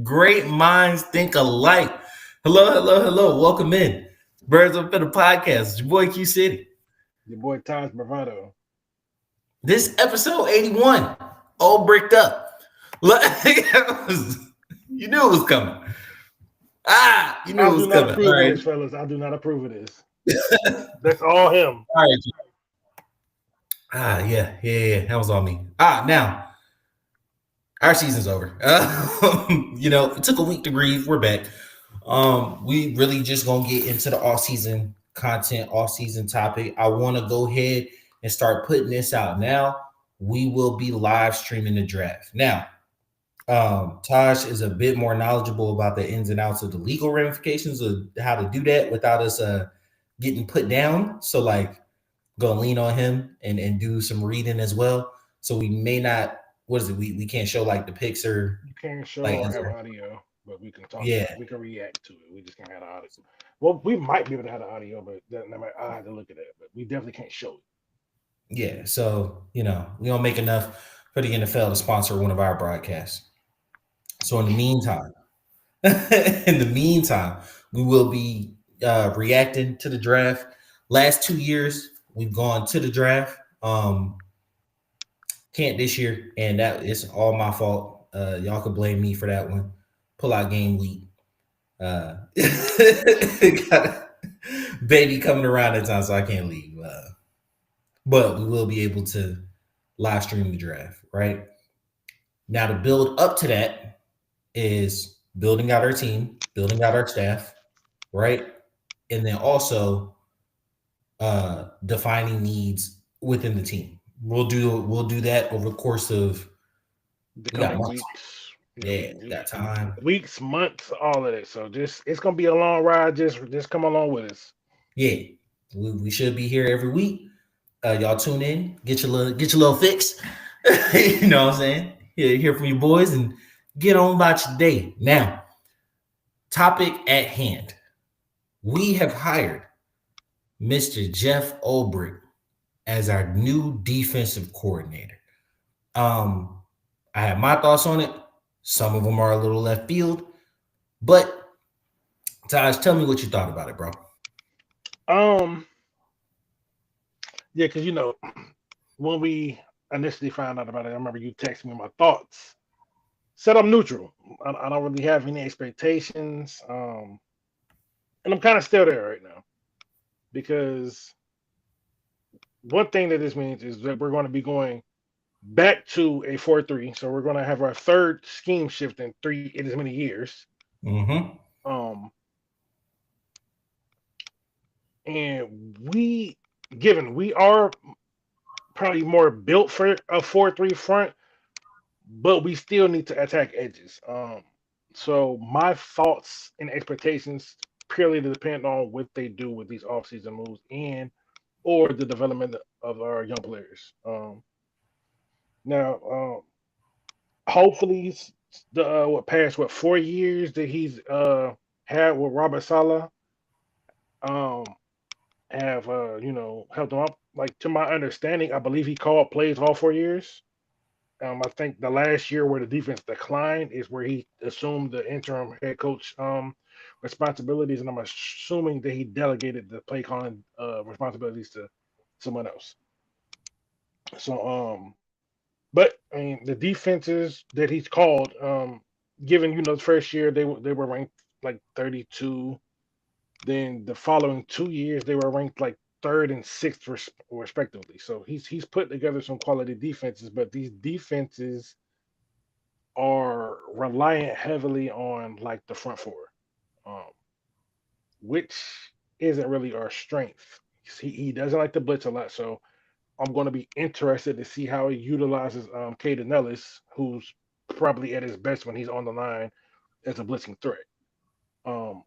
Great minds think alike. Hello, hello, hello. Welcome in. Birds Up in the podcast. It's your boy Q City. Your boy Taj Bravado. This episode 81. All bricked up. Look, you knew it was coming. You knew I it do was not coming. All approve of right. this, fellas. I do not approve of this. That's all him. All right. Yeah. That was all me. Now our season's over. It took a week to grieve. We're back. We really just gonna get into the off season content, off season topic. I want to go ahead and start putting this out now. We will be live streaming the draft now. Taj is a bit more knowledgeable about the ins and outs of the legal ramifications of how to do that without us getting put down. So like, gonna lean on him and do some reading as well. So we may not. What is it? We can't show like the pics or You can't show like or have audio, but we can talk yeah about it. We can react to it. We just can't have the audio. Well, we might be able to have the audio, but I have to look at that. But we definitely can't show it. Yeah, so we don't make enough for the NFL to sponsor one of our broadcasts. So in the meantime, we will be reacting to the draft. Last 2 years, we've gone to the draft. Can't this year, and that is all my fault. Y'all can blame me for that one. Pull out game week. Got a baby coming around that time, so I can't leave. But we will be able to live stream the draft, right? Now, to build up to that is building out our team, building out our staff, right? And then also defining needs within the team. We'll do that over the course of The we got coming months. weeks, Yeah, we got time. weeks, months, all of that. So just it's gonna be a long ride. Just come along with us. Yeah, we should be here every week. Y'all tune in, get your little fix. You know what I'm saying? Hear from you boys and get on about your day. Now, topic at hand. We have hired Mr. Jeff Ulbrich as our new defensive coordinator. Um, I have my thoughts on it. Some of them are a little left field, but Taj, tell me what you thought about it, bro. Um, yeah, because when we initially found out about it, I remember you texted me my thoughts. Said I'm neutral. I don't really have any expectations. And I'm kind of still there right now because one thing that this means is that we're going to be going back to a 4-3. So we're going to have our third scheme shift in as many years. Mm-hmm. Um, and we are probably more built for a 4-3 front, but we still need to attack edges. So my thoughts and expectations purely depend on what they do with these offseason moves and or the development of our young players. Now, hopefully, the what past 4 years that he's had with Robert Sala um have helped him up. Like to my understanding, I believe he called plays all 4 years. I think the last year where the defense declined is where he assumed the interim head coach responsibilities, and I'm assuming that he delegated the play calling responsibilities to someone else. So, but I mean, the defenses that he's called, given the first year they were ranked like 32, then the following 2 years they were ranked like third and sixth respectively. So he's put together some quality defenses, but these defenses are reliant heavily on like the front four, um, which isn't really our strength. He doesn't like to blitz a lot, so I'm going to be interested to see how he utilizes Caden Ellis, who's probably at his best when he's on the line as a blitzing threat. Um,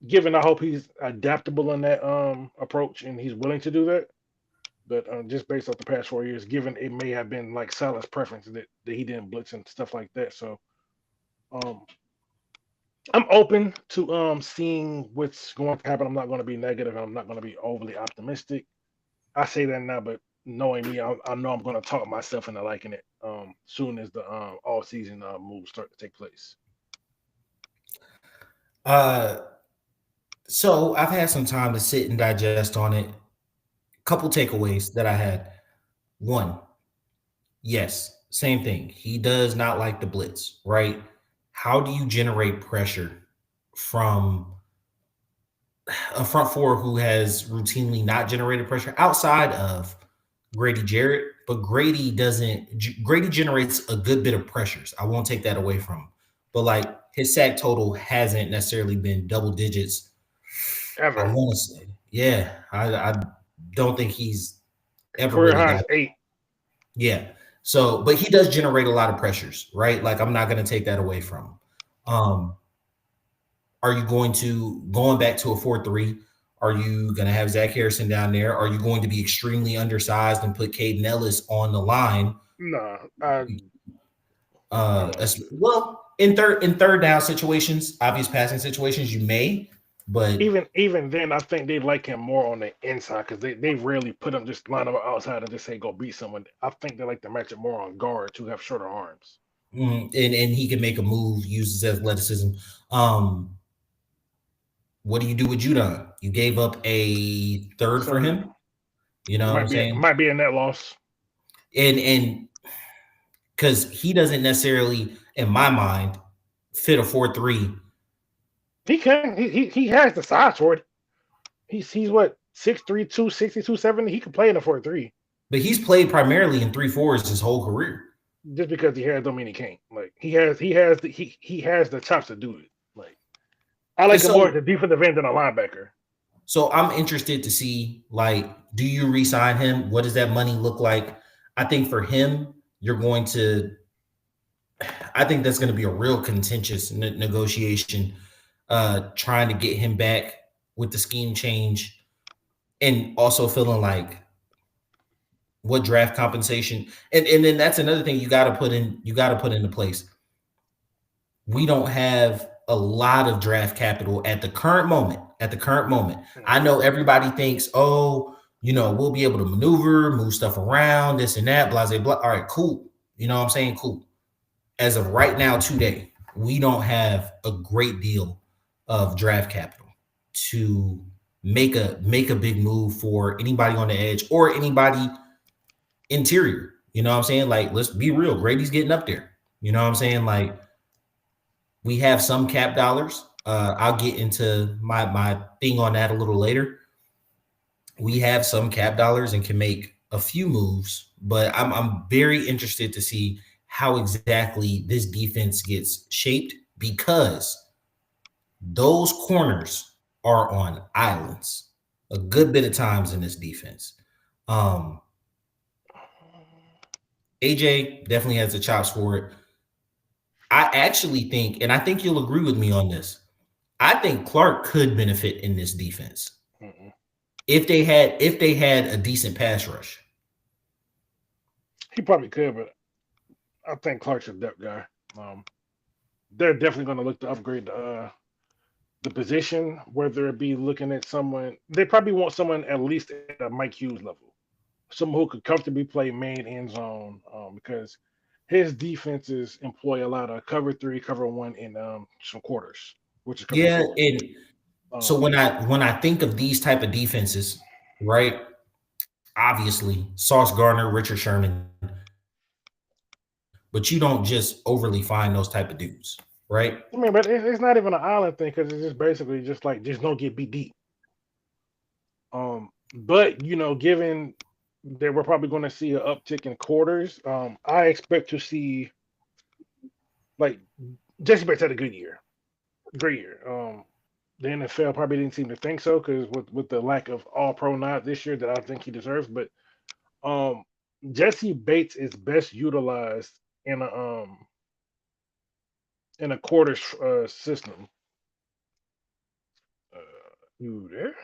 given I hope he's adaptable in that approach and he's willing to do that. But just based off the past 4 years, given it may have been like Salah's preference that he didn't blitz and stuff like that. So um, I'm open to seeing what's going to happen. I'm not going to be negative. I'm not going to be overly optimistic. I say that now, but knowing me, I know I'm going to talk myself into liking it. soon as the all season moves start to take place. Uh, so I've had some time to sit and digest on it. Couple takeaways that I had. One, yes, same thing. He does not like the blitz, right? How do you generate pressure from a front four who has routinely not generated pressure outside of Grady Jarrett? But Grady doesn't. Grady generates a good bit of pressures. I won't take that away from him. But like his sack total hasn't necessarily been double digits. I Ever. want to say, yeah, I don't think he's ever Career really high got. is 8. Yeah. So, but he does generate a lot of pressures, right? Like I'm not going to take that away from him. Um, are you going back to a 4-3? Are you going to have Zach Harrison down there? Are you going to be extremely undersized and put Caden Ellis on the line? Nah, Well, in third down situations, obvious passing situations, you may, but even then, I think they like him more on the inside because they rarely put him just line up outside and just say go beat someone. I think they like to match it more on guards who have shorter arms. and he can make a move, use his athleticism. Um, what do you do with Judon? You gave up a third for So him. You know what I'm saying? might be a net loss. And because he doesn't necessarily, in my mind, fit a 4-3. He can he has the size for it. He's what 6'3", 260, 270. He can play in a 4-3. But he's played primarily in 3-4s his whole career. Just because he has don't mean he can't. Like he has the chops to do it. Like I And like him more so as a defensive end than a linebacker. So I'm interested to see, like, do you re-sign him? What does that money look like? I think for him, you're going to. I think that's going to be a real contentious negotiation, trying to get him back with the scheme change, and also feeling like what draft compensation, and then that's another thing you got to put in. You got to put into place. We don't have a lot of draft capital at the current moment. I Mhm. know everybody thinks, oh, we'll be able to maneuver, move stuff around, this and that, blah, blah, blah. All right, cool. You know what I'm saying? Cool. As of right now, today, we don't have a great deal of draft capital to make a big move for anybody on the edge or anybody interior. You know what I'm saying? Like, let's be real. Grady's getting up there. You know what I'm saying? Like, we have some cap dollars. I'll get into my thing on that a little later. We have some cap dollars and can make a few moves, but I'm very interested to see how exactly this defense gets shaped because those corners are on islands a good bit of times in this defense. Um, AJ definitely has the chops for it. I actually think, and I think you'll agree with me on this. I think Clark could benefit in this defense Mhm. if they had a decent pass rush. He probably could, but I think Clark's a depth guy. Um, they're definitely going to look to upgrade the position, whether it be looking at someone. They probably want someone at least at a Mike Hughes level, someone who could comfortably play main end zone, because his defenses employ a lot of cover three, cover one, and some quarters, which is cover Yeah, four. and so Um, when I think of these type of defenses, right? Obviously, Sauce Gardner, Richard Sherman, but you don't just overly find those type of dudes, right? I mean, but it's not even an island thing because it's just basically just like just don't get beat deep. But given that we're probably going to see an uptick in quarters, I expect to see like Jesse Bates had a good year, great year. The NFL probably didn't seem to think so because with the lack of All Pro nod this year that I think he deserves, but um, Jesse Bates is best utilized in a quarters system. Uh, you there?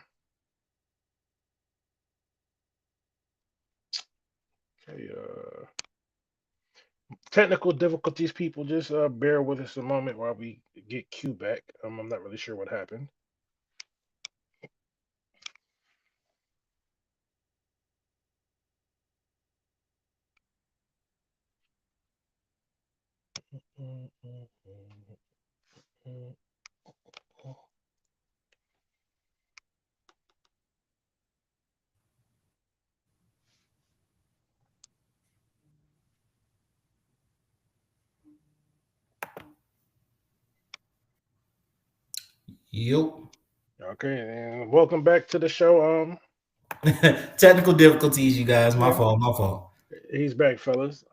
Okay. Technical difficulties, people. Just bear with us a moment while we get Q back. I'm not really sure what happened. Yep. Okay, and welcome back to the show. Technical difficulties, you guys. My Yeah, fault. My fault. he's back, fellas.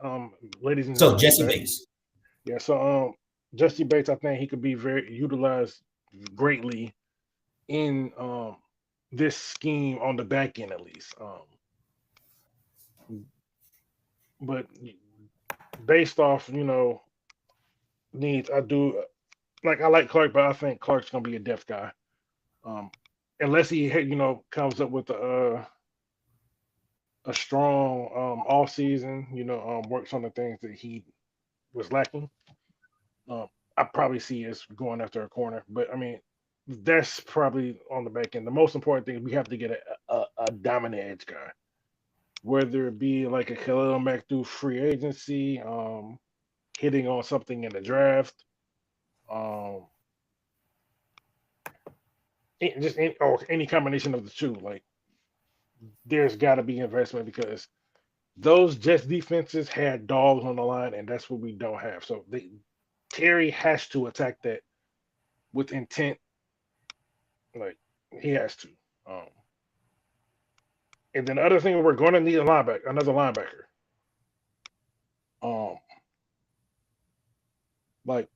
Ladies and So gentlemen, he's Jesse back. Bates. Yeah, so Jesse Bates, I think he could be very utilized greatly in this scheme on the back end at least. But based off, needs, I do like I like Clark, but I think Clark's gonna be a depth guy. Um, unless he comes up with a strong off season, works on the things that he was lacking. I probably see us going after a corner, but I mean that's probably on the back end. The most important thing we have to get a dominant edge guy, whether it be like a Khalil Mack through free agency, hitting on something in the draft, um, just or any combination of the two. Like there's got to be investment because those Jets defenses had dogs on the line, and that's what we don't have. So Terry has to attack that with intent. Like he has to. Um, and then the other thing, we're going to need another linebacker. Um, like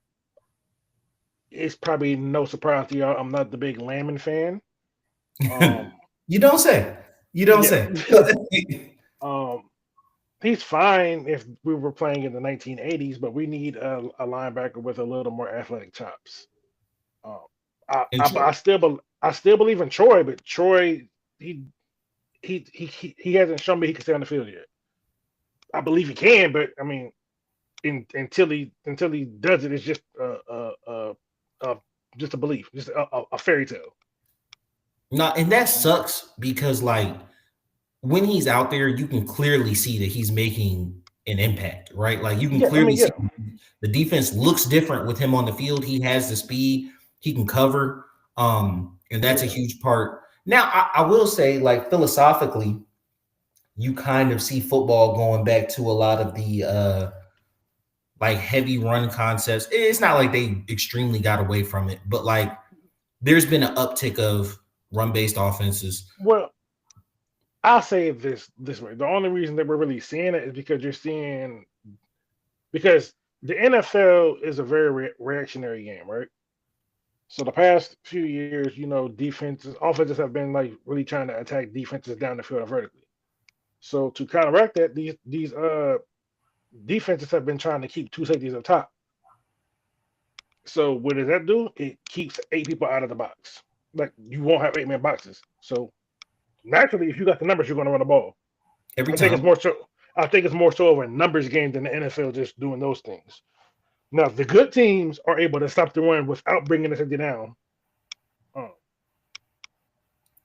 it's probably no surprise to y'all. I'm not the big Lamon fan. You don't say. You don't Yeah. say. He's fine if we were playing in the 1980s, but we need a linebacker with a little more athletic chops. I still believe in Troy, but Troy he hasn't shown me he can stay on the field yet. I believe he can, but I mean, until he does it, it's just just a belief, just a fairy tale. No, and that sucks because like when he's out there, you can clearly see that he's making an impact, right? Like you can clearly see the defense looks different with him on the field. He has the speed, he can cover, and that's a huge part. Now, I will say, like philosophically, you kind of see football going back to a lot of the like heavy run concepts. It's not like they extremely got away from it, but like there's been an uptick of run-based offenses. Well, I'll say it this way. The only reason that we're really seeing it is because because the NFL is a very reactionary game, right? So the past few years, offenses have been like really trying to attack defenses down the field vertically. So to counteract that, these defenses have been trying to keep two safeties up top. So what does that do? It keeps 8 people out of the box. Like you won't have 8-man boxes. So naturally, if you got the numbers, you're going to run the ball. Every I time. I think it's more so of a numbers game than the NFL just doing those things. Now, the good teams are able to stop the run without bringing the safety down.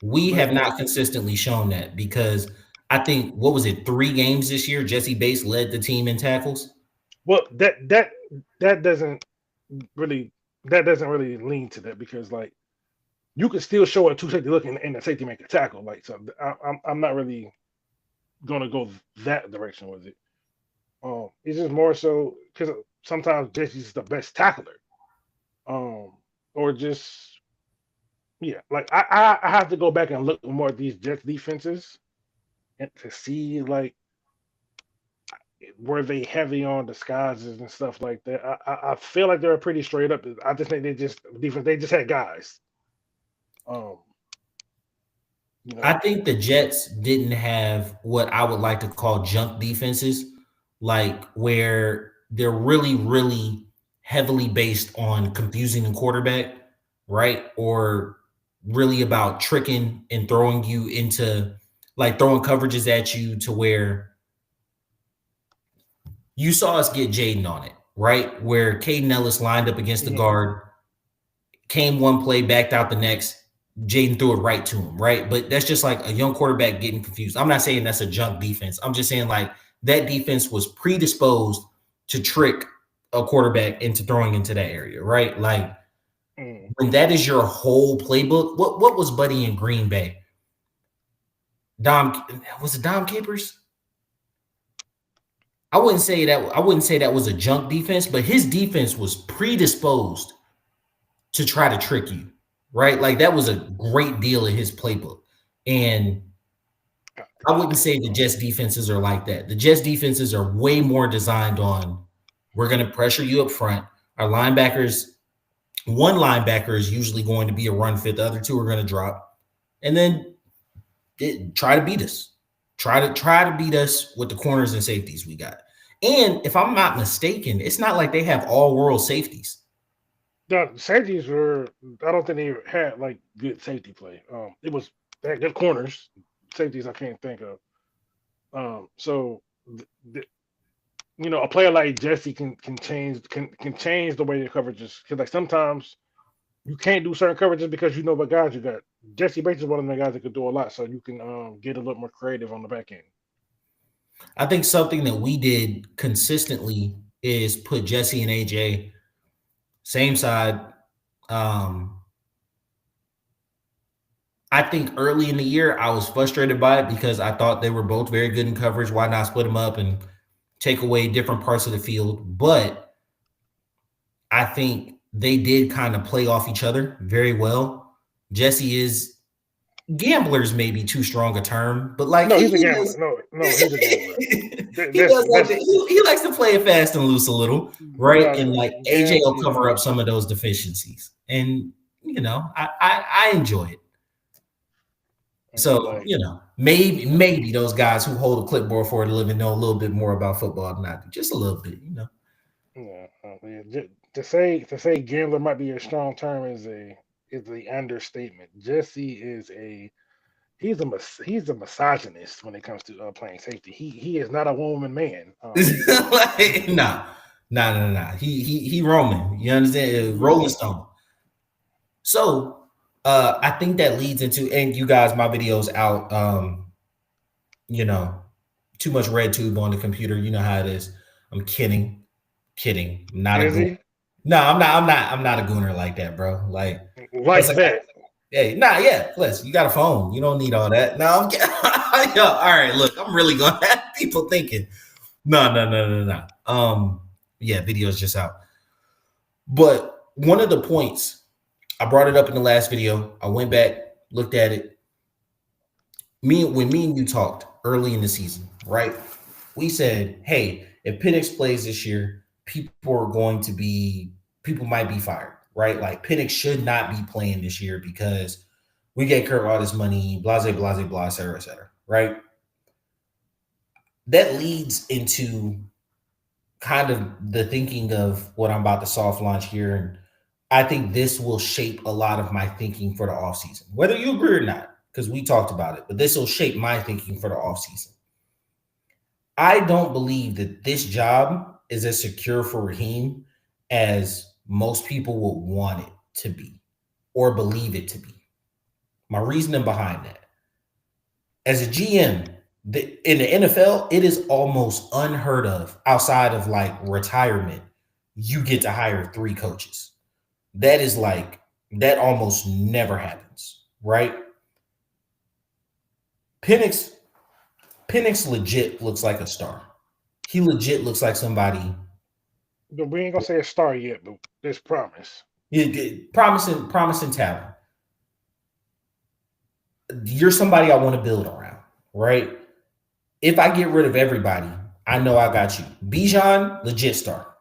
We have not consistently shown that because I think what was it, 3 games this year? Jesse Bates led the team in tackles. Well, that doesn't really lean to that because like you can still show a 2 safety look and the safety make a tackle. Like so, I'm not really gonna go that direction with it. It's just more so because sometimes Jesse's the best tackler. Or just like I have to go back and look more at these Jets defenses and to see like were they heavy on disguises and stuff like that. I feel like they're pretty straight up. I just think they just had guys. I think the Jets didn't have what I would like to call junk defenses, like where they're really, really heavily based on confusing the quarterback, right? Or really about tricking and throwing you into like throwing coverages at you to where you saw us get Jaden on it, right? Where Caden Ellis lined up against the guard, came one play, backed out the next. Jaden threw it right to him, right? But that's just like a young quarterback getting confused. I'm not saying that's a junk defense. I'm just saying like that defense was predisposed to trick a quarterback into throwing into that area, right? Like Mm. when that is your whole playbook. What was Buddy in Green Bay? Was it Dom Capers? I wouldn't say that was a junk defense, but his defense was predisposed to try to trick you, right? Like that was a great deal in his playbook. And I wouldn't say the Jets defenses are like that. The Jets defenses are way more designed on we're going to pressure you up front. Our linebackers, one linebacker is usually going to be a run fit, the other two are going to drop. And then try to beat us. Try to beat us with the corners and safeties we got. And if I'm not mistaken, it's not like they have all world safeties. The safeties were. I don't think they had like good safety play. It was they had good corners. Safeties I can't think of. So a player like Jesse can change the way the coverages. Because like sometimes you can't do certain coverages because you know what guys you got. Jesse Bates is one of the guys that could do a lot, so you can get a little more creative on the back end. I think something that we did consistently is put Jesse and AJ same side. I think early in the year I was frustrated by it because I thought they were both very good in coverage. Why not split them up and take away different parts of the field? But I think they did kind of play off each other very well. Jesse is gamblers, maybe too strong a term, but like no, he's a gambler. No, he's a gambler. He likes to play it fast and loose a little, right? And like AJ will cover up some of those deficiencies, and I enjoy it. So maybe those guys who hold a clipboard for a living know a little bit more about football than I do, just a little bit, Yeah, to say gambler might be a strong term is the understatement. Jesse is he's a misogynist when it comes to playing safety. He is not a woman man. Nah. He Roman. You understand? Rolling Stone. So I think that leads into, and you guys, my video's out. Too much red tube on the computer. You know how it is. I'm kidding. I'm not a gooner. No, I'm not a gooner like that, bro. Like that. Hey, yeah, plus you got a phone. You don't need all that. No, I'm kidding. Yo, all right, look, I'm really gonna have people thinking. No. Yeah, video's just out. But one of the points, I brought it up in the last video. I went back, looked at it. When me and you talked early in the season, right? We said, hey, if Penix plays this year, people might be fired, right? Like Penix should not be playing this year because we gave Kirk all this money, blah, et cetera, right? That leads into kind of the thinking of what I'm about to soft launch here. And I think this will shape a lot of my thinking for the offseason, whether you agree or not, because we talked about it, but this will shape my thinking for the offseason. I don't believe that this job is as secure for Raheem as most people would want it to be or believe it to be. My reasoning behind that. As a GM, in the NFL, it is almost unheard of outside of like retirement. You get to hire 3 coaches. That almost never happens, right? Penix legit looks like a star. He legit looks like somebody. We ain't gonna say a star yet, but there's promise. Promising talent. You're somebody I want to build around, right? If I get rid of everybody, I know I got you. Bijan, legit star.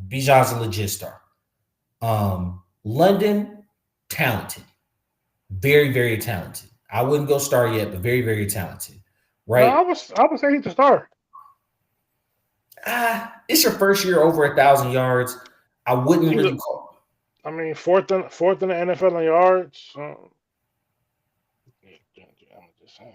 Bijan's a legit star. London, talented. Very, very talented. I wouldn't go star yet, but very, very talented. Right? No, I would say he's a star. It's your first year over 1,000 yards. I wouldn't really call. I mean, fourth in the NFL in yards. I'm just saying.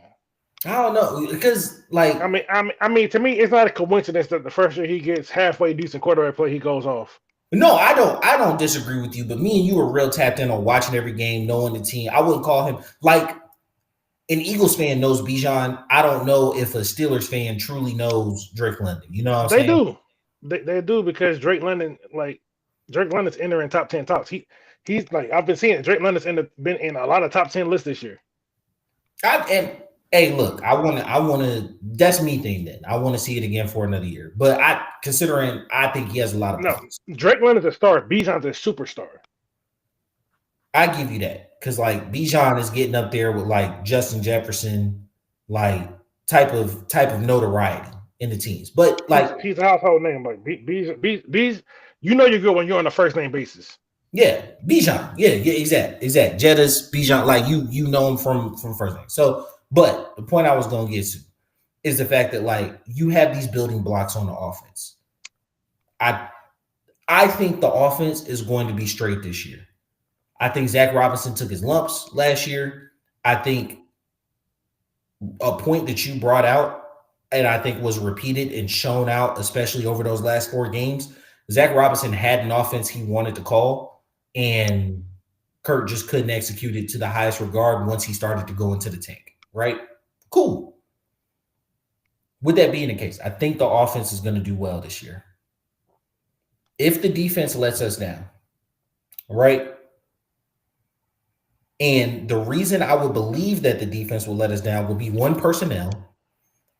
I don't know because, like, I mean, to me, it's not a coincidence that the first year he gets halfway decent quarterback play, he goes off. No, I don't disagree with you, but me and you were real tapped in on watching every game, knowing the team. I wouldn't call him like an Eagles fan knows Bijan. I don't know if a Steelers fan truly knows Drake London. You know what I'm saying? They do. They do because Drake London's entering top 10 talks. He's like I've been seeing it. Drake London's been in a lot of top 10 lists this year. And hey, look, I want to. That's me thing. Then I want to see it again for another year. But I think he has a lot of. No, Drake London's a star. Bijan's a superstar. I give you that because like Bijan is getting up there with like Justin Jefferson, like type of notoriety in the teams. But like he's a household name. Like B's, you know you're good when you're on a first name basis. Yeah, Bijan. Yeah, exact. Jettas, Bijan, like you know him from first name. So, but the point I was gonna get to is the fact that like you have these building blocks on the offense. I think the offense is going to be straight this year. I think Zach Robinson took his lumps last year. I think a point that you brought out, and I think was repeated and shown out, especially over those last 4 games, Zach Robinson had an offense he wanted to call, and Kurt just couldn't execute it to the highest regard once he started to go into the tank, right? Cool. With that being the case, I think the offense is going to do well this year. If the defense lets us down, right? And the reason I would believe that the defense will let us down will be 1, personnel,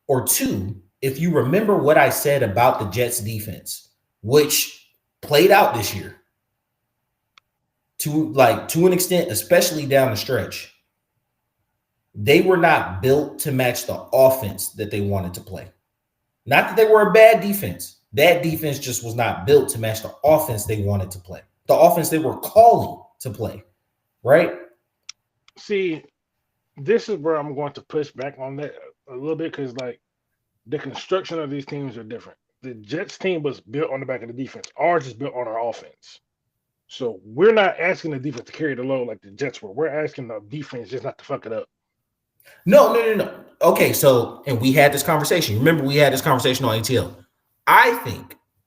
or 2, if you remember what I said about the Jets defense, which played out this year to an extent, especially down the stretch, they were not built to match the offense that they wanted to play. Not that they were a bad defense. That defense just was not built to match the offense they wanted to play, the offense they were calling to play, right? See, this is where I'm going to push back on that a little bit because, like, the construction of these teams are different. The Jets team was built on the back of the defense. Ours is built on our offense. So we're not asking the defense to carry the load like the Jets were. We're asking the defense just not to fuck it up. No. Okay, so, and we had this conversation. Remember, we had this conversation on ATL.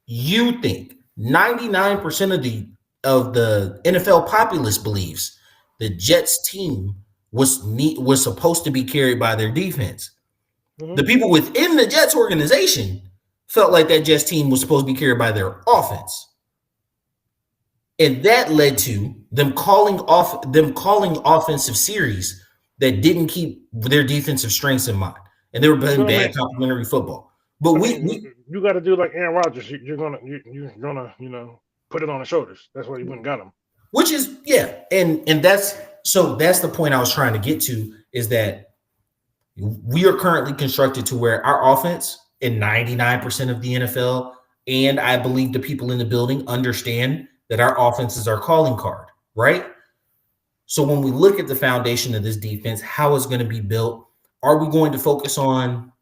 You think 99% of the NFL populace believes the Jets team was supposed to be carried by their defense. Mm-hmm. The people within the Jets organization felt like that Jets team was supposed to be carried by their offense. And that led to them calling offensive series that didn't keep their defensive strengths in mind. And they were playing bad complementary football. But you got to do like Aaron Rodgers. You're gonna put it on the shoulders. That's why you wouldn't got him. Which is, yeah, and that's the point I was trying to get to, is that we are currently constructed to where our offense in 99% of the NFL, and I believe the people in the building understand that our offense is our calling card, right? So when we look at the foundation of this defense, how it's going to be built, are we going to focus on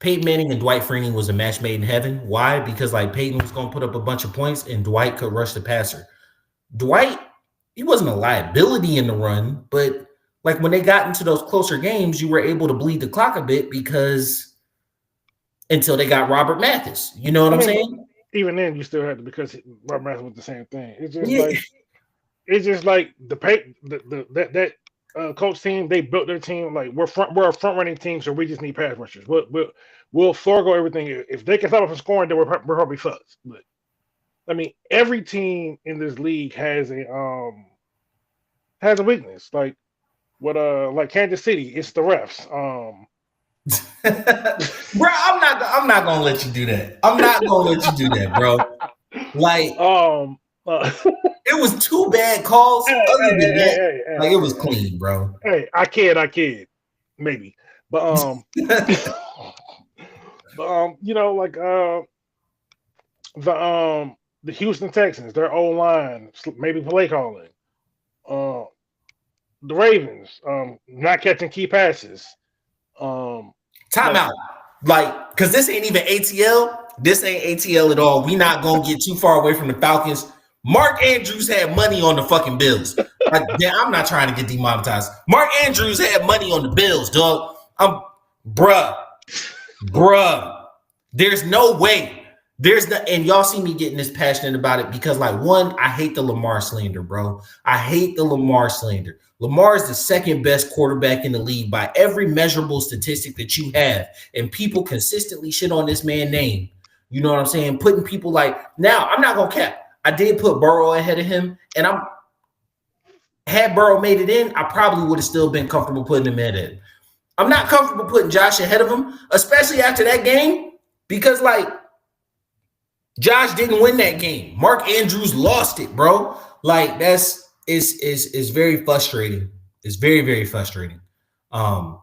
Peyton Manning and Dwight Freeney was a match made in heaven? Why? Because like Peyton was going to put up a bunch of points and Dwight could rush the passer. Dwight, he wasn't a liability in the run, but like when they got into those closer games, you were able to bleed the clock a bit because until they got Robert Mathis. You know what I'm saying? Even then, you still had to, because Robert Mathis was the same thing. It's just like that coach team. They built their team like we're a front running team, so we just need pass rushers. We'll forego everything. If they can stop us from scoring, then we're probably fucked. But I mean, every team in this league has a weakness. Like like Kansas City, it's the refs. Bro, I'm not gonna let you do that. I'm not gonna let you do that, bro. Like, it was 2 bad calls. Other than that, like, it was clean, bro. Hey, I kid, maybe, but the Houston Texans, their O-line, maybe play calling. The Ravens, not catching key passes. Timeout. Like, because this ain't even ATL. This ain't ATL at all. We not going to get too far away from the Falcons. Mark Andrews had money on the fucking Bills. Like, yeah, I'm not trying to get demonetized. Mark Andrews had money on the Bills, dog. Bruh. There's no way and y'all see me getting this passionate about it because, like, one, I hate the Lamar slander, bro. I hate the Lamar slander. Lamar is the second best quarterback in the league by every measurable statistic that you have, and people consistently shit on this man's name. You know what I'm saying? Putting people like, now I'm not gonna cap. I did put Burrow ahead of him, and had Burrow made it in, I probably would have still been comfortable putting him ahead of him. I'm not comfortable putting Josh ahead of him, especially after that game, because like Josh didn't win that game. Mark Andrews lost it, bro. Like is very frustrating. It's very, very frustrating. But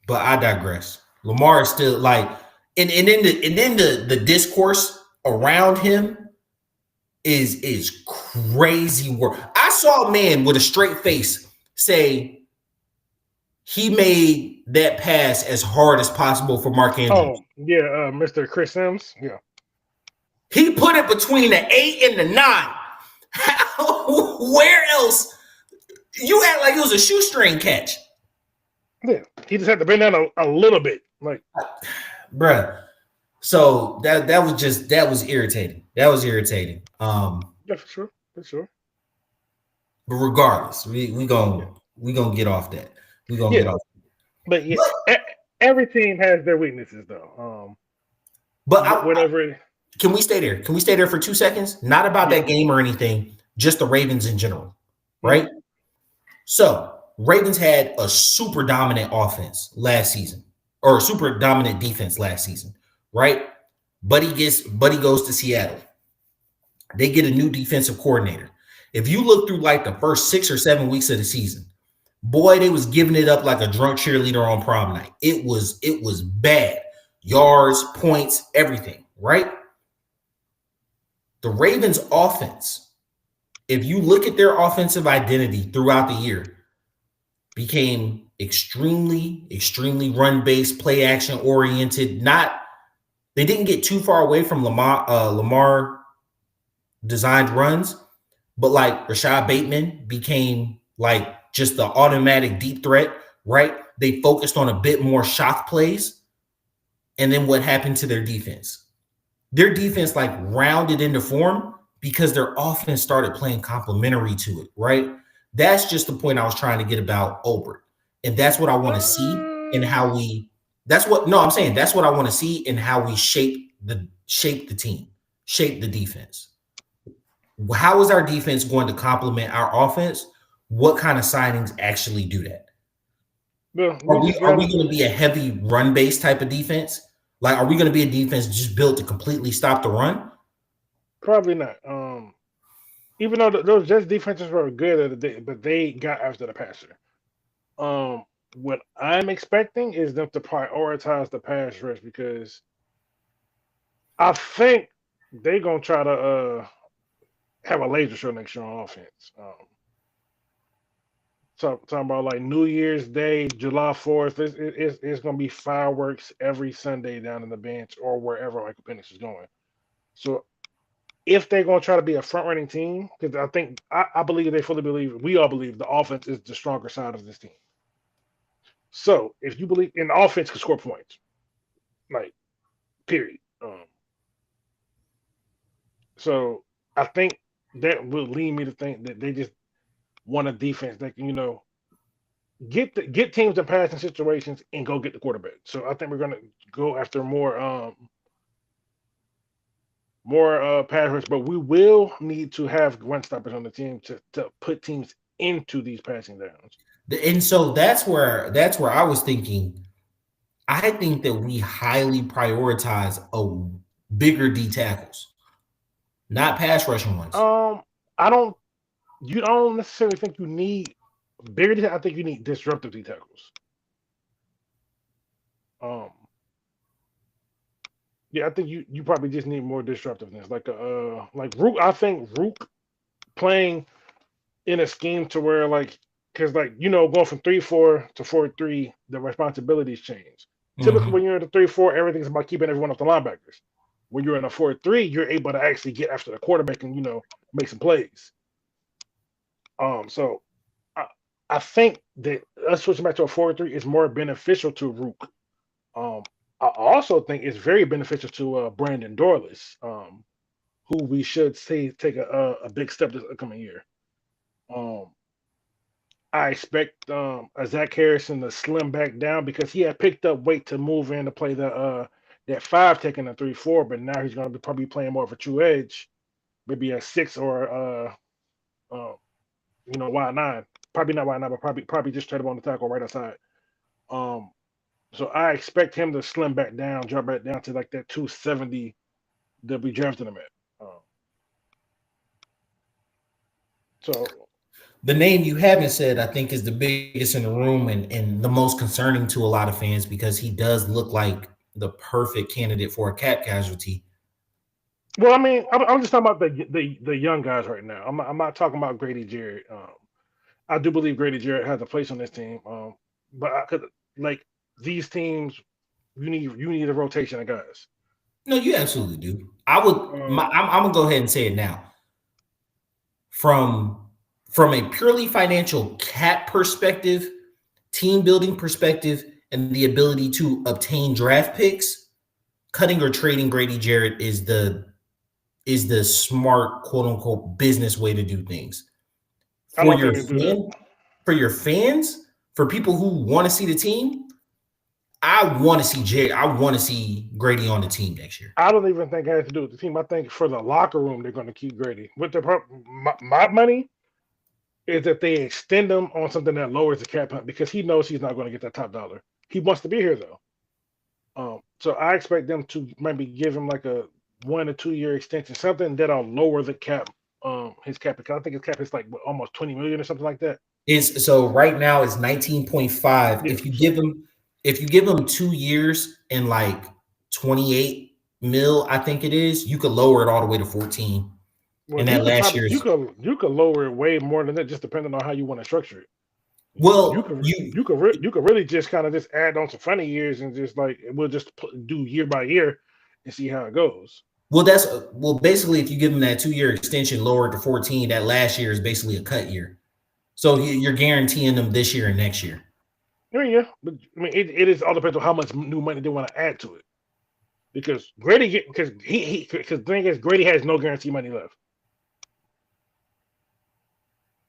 I digress. Lamar is still like, and then the discourse around him is crazy work. I saw a man with a straight face say he made that pass as hard as possible for Mark Andrews. Oh, yeah, Mr. Chris Sims. Yeah. He put it between the 8 and the 9. Where else? You act like it was a shoestring catch. Yeah. He just had to bend down a little bit. Like, bruh. So that was irritating. That was irritating. Yeah, for sure. For sure. But regardless, we gonna get off that. We gonna get off. But yeah, every team has their weaknesses though. But whatever. Can we stay there? Can we stay there for 2 seconds? Not about that game or anything, just the Ravens in general, right? Mm-hmm. So Ravens had a super dominant offense last season, or a super dominant defense last season, right? Buddy goes to Seattle. They get a new defensive coordinator. If you look through like the first 6 or 7 weeks of the season, boy, they was giving it up like a drunk cheerleader on prom night. It was bad. Yards, points, everything, right? The Ravens offense, if you look at their offensive identity throughout the year, became extremely, extremely run-based, play action oriented. They didn't get too far away from Lamar designed runs, but like Rashad Bateman became like just the automatic deep threat, right? They focused on a bit more shock plays. And then what happened to their defense? Their defense like rounded into form because their offense started playing complementary to it, right? That's just the point I was trying to get about Olbert. And that's what I want to see in how that's what I want to see in how we shape the team, shape the defense. How is our defense going to complement our offense? What kind of signings actually do that? Are we going to be a heavy run-based type of defense? Like, are we going to be a defense just built to completely stop the run? Probably not. Even though those Jets defenses were good, but they got after the passer. What I'm expecting is them to prioritize the pass rush because I think they're gonna try to have a laser show next year on offense. Talking about like New Year's Day, July 4th, it's gonna be fireworks every Sunday down in the bench or wherever Michael Penix is going. So if they're gonna try to be a front running team, because I believe we all believe the offense is the stronger side of this team. So if you believe in the offense can score points, like period. So I think that will lead me to think that they just want a defense that can, get teams in passing situations and go get the quarterback. So I think we're gonna go after more pass rush, but we will need to have run stoppers on the team to put teams into these passing downs. And so that's where I was thinking. I think that we highly prioritize a bigger D tackles, not pass rushing ones. You don't necessarily think you need bigger. I think you need disruptive D tackles. Yeah, I think you probably just need more disruptiveness, like Rook. I think Rook playing in a scheme to where because going from 3-4 to 4-3, the responsibilities change. Typically, when you're in the 3-4, everything's about keeping everyone off the linebackers. When you're in a 4-3, you're able to actually get after the quarterback and make some plays. So I think that us switching back to a 4-3 is more beneficial to Rook. I also think it's very beneficial to Brandon Dorless, who we should see take a big step this upcoming year. Um, I expect a Zach Harrison to slim back down because he had picked up weight to move in to play the that five taking a 3-4, but now he's going to be probably playing more of a true edge, maybe a six or uh wide nine. Probably not wide nine, but probably just straight up on the tackle right outside. Um, so I expect him to slim back down, drop back down to like that 270 that we drafted him at. So The name you haven't said, I think, is the biggest in the room and the most concerning to a lot of fans because he does look like the perfect candidate for a cap casualty. well, I mean, I'm just talking about the young guys right now. I'm not talking about Grady Jarrett. I do believe Grady Jarrett has a place on this team. But I could like these teams, you need a rotation of guys. No, you absolutely do. I would. I'm gonna go ahead and say it now. From a purely financial cap perspective, team building perspective, and the ability to obtain draft picks, cutting or trading Grady Jarrett is the smart quote unquote business way to do things. I For don't your think they do that. for your fans, for people who want to see the team, I want to see Jay. I want to see Grady on the team next year. I don't even think it has to do with the team. I think for the locker room, they're going to keep Grady. With my money is that they extend him on something that lowers the cap hunt because he knows he's not going to get that top dollar. He wants to be here though. So I expect them to maybe give him like a 1 or 2 year extension, something that'll lower the cap. His cap. Because I think his cap is like almost 20 million or something like that. Is so right now it's 19.5. Yeah, If you give him 2 years and like 28 mil, I think it is, you could lower it all the way to 14. well, And that last year's you could lower it way more than that, just depending on how you want to structure it. well, You could really just kind of just add on some funny years and just like we'll just do year by year and see how it goes. basically if you give him that 2 year extension lowered to 14, that last year is basically a cut year. So you're guaranteeing them this year and next year. I mean, yeah, but I mean, it is all depends on how much new money they want to add to it. Because Grady, because because the thing is, Grady has no guarantee money left.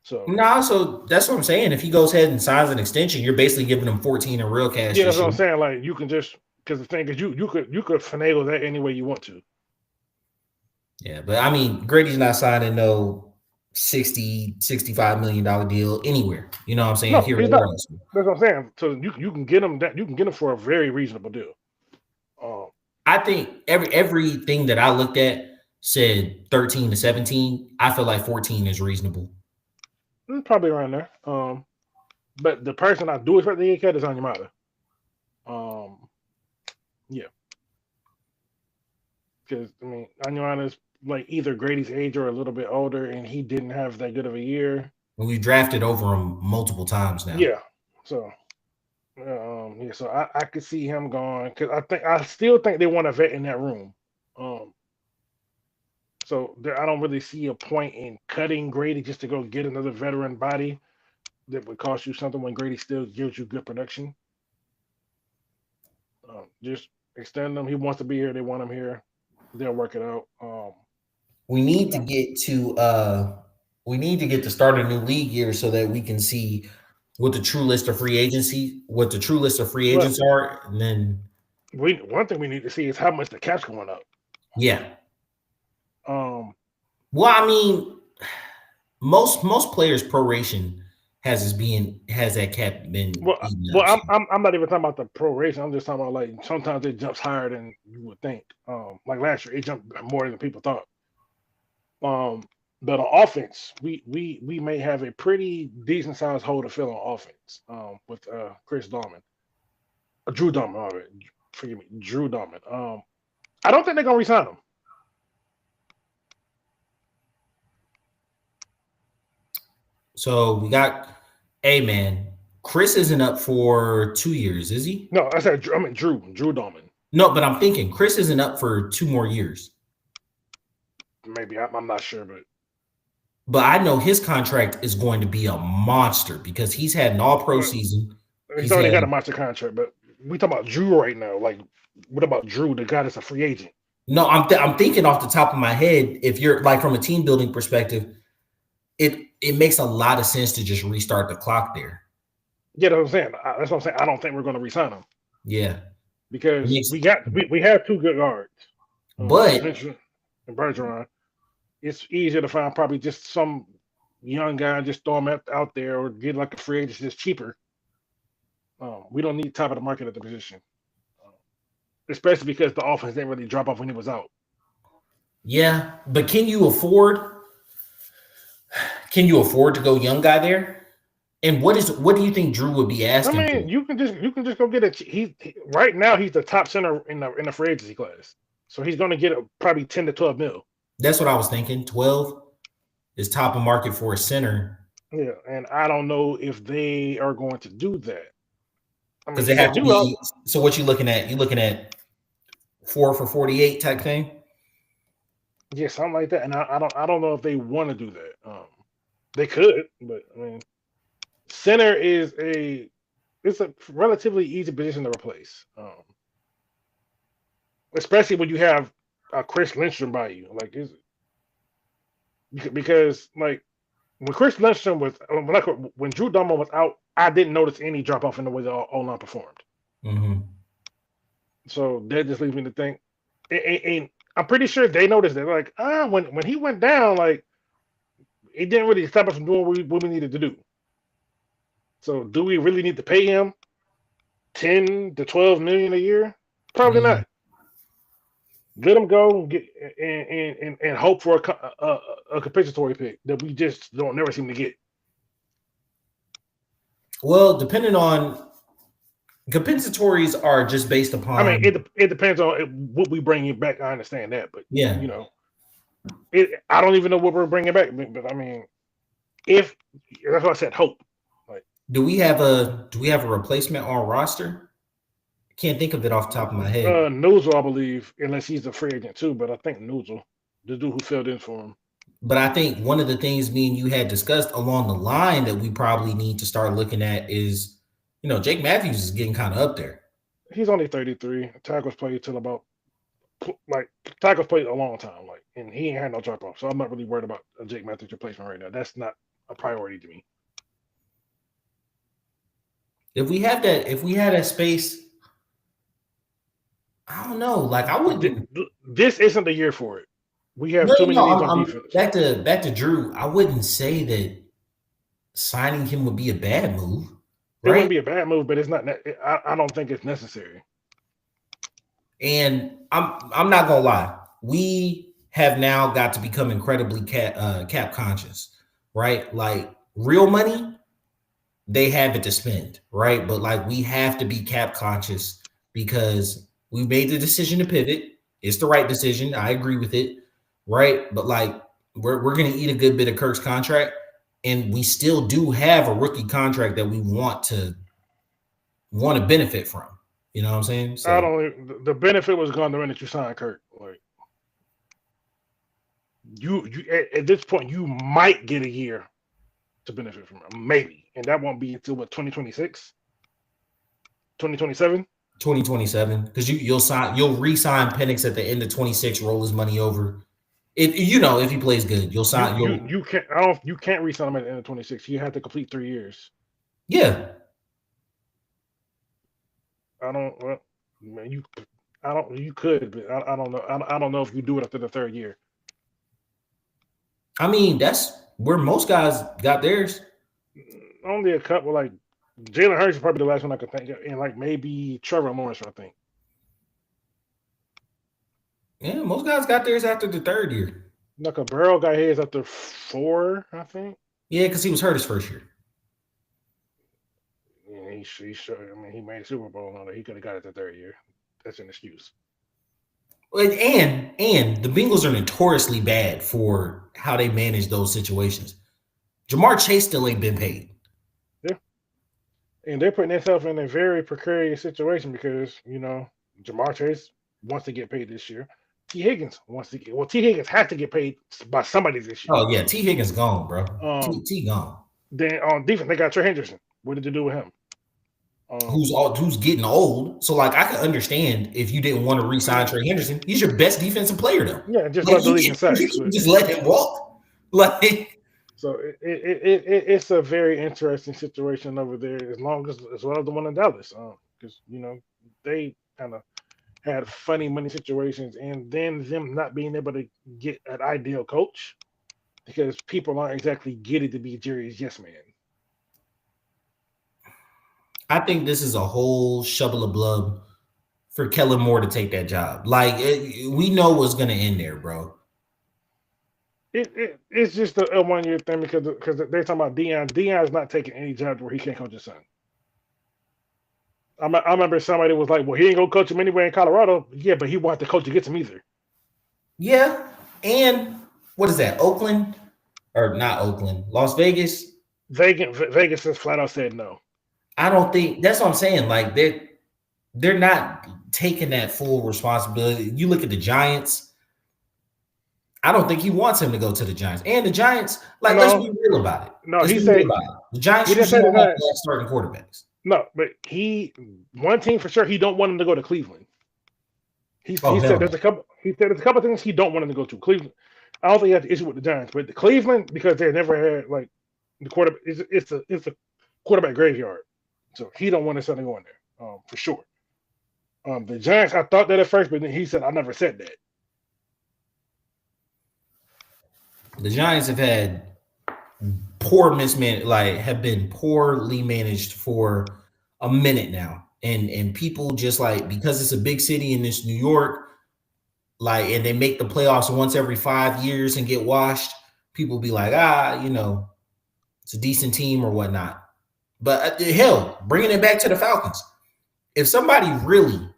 So No, so that's what I'm saying. If he goes ahead and signs an extension, you're basically giving him 14 in real cash. yeah, that's what I'm saying. Like you can just because the thing is, you could finagle that any way you want to. Yeah, but I mean, Grady's not signing no 65 million dollar deal anywhere. You know what I'm saying? No, Here he's or not. else. That's what I'm saying. So you can get him that you can get him for a very reasonable deal. I think everything that I looked at said 13 to 17. I feel like 14 is reasonable. Probably around there. But the person I do expect to get cut is Anyamata. Yeah, because I mean Anyamata's like either Grady's age or a little bit older, and he didn't have that good of a year. And we've drafted over him multiple times now. Yeah, so so I could see him going because I still think they want a vet in that room. So I don't really see a point in cutting Grady just to go get another veteran body that would cost you something when Grady still gives you good production. Just extend him. He wants to be here. They want him here. They'll work it out. We need to get to start a new league year so that we can see what the true list of free agents are, and then one thing we need to see is how much the cap's going up. Yeah. Well, I mean, most players' proration has that cap been. Well, I'm not even talking about the proration. I'm just talking about like sometimes it jumps higher than you would think. Like last year, it jumped more than people thought. But on offense, we may have a pretty decent sized hole to fill on offense. With Chris Dorman, Drew Dorman. Forgive me, Drew Dorman. I don't think they're gonna resign him. So we got, hey man, Chris isn't up for 2 years, is he? No, I mean Drew Dorman. No, but I'm thinking Chris isn't up for 2 more years. Maybe I'm not sure, but I know his contract is going to be a monster because he's had an all-pro season. He's already got a monster contract, but we talk about Drew right now. Like, what about Drew, the guy that's a free agent? No, I'm thinking off the top of my head. If you're like from a team building perspective, it makes a lot of sense to just restart the clock there. Yeah, that's what I'm saying. That's what I'm saying. I don't think we're going to resign him Yeah, because makes, we have two good guards, but Spencer and Bergeron. It's easier to find probably just some young guy and just throw him out there or get like a free agent that's cheaper. We don't need top of the market at the position, especially because the offense didn't really drop off when he was out. yeah, but can you afford? Can you afford to go young guy there? And what do you think Drew would be I asking mean, for? you can just go get it. Right now he's the top center in the free agency class, so he's going to get probably 10 to 12 mil. That's what I was thinking. 12 is top of market for a center. Yeah, and I don't know if they are going to do that. I mean, Because they have to do be. So what you looking at? You looking at 4 for 48 type thing? yeah, something like that. And I don't know if they want to do that. They could, but I mean, center is it's a relatively easy position to replace. Especially when you have Chris Lindstrom by you, like because like when Chris Lindstrom was when Drew Domo was out, I didn't notice any drop off in the way the O-line performed. Mm-hmm. So that just leaves me to think, and I'm pretty sure they noticed that. Like, when he went down, like it didn't really stop us from doing what we needed to do. So, do we really need to pay him 10 to 12 million a year? Probably not. Let him go and hope for a compensatory pick that we just don't never seem to get. Well, depending on compensatories are just based upon. I mean, it depends on what we bring you back. I understand that, but yeah, you know, I don't even know what we're bringing back. But I mean, if that's what I said, hope. Like, do we have a replacement on roster? Can't think of it off the top of my head. Noozle, I believe, unless he's a free agent too. But I think Noozle, the dude who filled in for him. But I think one of the things me and you had discussed along the line that we probably need to start looking at is, Jake Matthews is getting kind of up there. He's only 33. Tackles played till about Tackles played a long time, and he ain't had no drop off. So I'm not really worried about a Jake Matthews replacement right now. That's not a priority to me. If we had that space, I don't know. Like I wouldn't. This isn't the year for it. We have too many needs on defense. Back to Drew. I wouldn't say that signing him would be a bad move. It wouldn't be a bad move, but it's not. I don't think it's necessary. And I'm not gonna lie. We have now got to become incredibly cap conscious, right? Like real money, they have it to spend, right? But like we have to be cap conscious because we made the decision to pivot. It's the right decision. I agree with it, right? But like we're gonna eat a good bit of Kirk's contract, and we still do have a rookie contract that we want to benefit from. You know what I'm saying? So, the benefit was gone the minute you signed Kirk. Like you at this point, you might get a year to benefit from it, maybe, and that won't be until 2026, 2027. 2027, because you'll re-sign Penix at the end of 26, roll his money over. If he plays good, you'll sign. You can't re-sign him at the end of 26. You have to complete 3 years. Yeah. You could, but I don't know. I don't know if you do it after the 3rd year. I mean, that's where most guys got theirs. Only a couple, like Jalen Hurts is probably the last one I could think of, and like maybe Trevor Lawrence, I think. Yeah, most guys got theirs after the 3rd year. Like a Burrow got his after 4, I think. Yeah, because he was hurt his first year. Yeah, he made a Super Bowl on it. He could have got it the 3rd year. That's an excuse. And the Bengals are notoriously bad for how they manage those situations. Jamar Chase still ain't been paid. Yeah. And they're putting themselves in a very precarious situation because, Jamar Chase wants to get paid this year. T. Higgins T. Higgins has to get paid by somebody this year. Oh, yeah. T. Higgins gone, bro. T. gone. Then on defense, they got Trey Hendrickson. What did they do with him? who's getting old. So like I can understand if you didn't want to re-sign Trey Henderson. He's your best defensive player though. Yeah, just Like led the league in sacks. you can just let him walk. Like So it's a very interesting situation over there. As well as the one in Dallas, because they kind of had funny money situations, and then them not being able to get an ideal coach because people aren't exactly getting to be Jerry's yes man. I think this is a whole shovel of blood for Kellen Moore to take that job. Like we know what's going to end there, bro. It's just a 1 year thing because they're talking about Dion. Dion's not taking any job where he can't coach his son. I remember somebody was like, "Well, he ain't gonna coach him anywhere in Colorado." Yeah, but he wanted the coach to get him either. Yeah, and what is that? Oakland or not Oakland? Las Vegas. Vegas has flat out said no. I don't think that's what I'm saying. Like they're not taking that full responsibility. You look at the Giants. I don't think he wants him to go to the Giants. And the Giants, like, let's be real about it. No, he said the Giants should have black starting quarterbacks. No, but one team for sure, he don't want him to go to Cleveland. He said there's a couple things he don't want him to go to Cleveland. I don't think he has an issue with the Giants, but the Cleveland, because they never had like the quarterback. It's a quarterback graveyard, so he don't want his son to go in there for sure. The Giants, I thought that at first, but then he said I never said that. The Giants have had have been poorly managed for a minute now. And people just like, because it's a big city in this New York, like, and they make the playoffs once every 5 years and get washed, people be like, it's a decent team or whatnot. But hell, bringing it back to the Falcons. If somebody really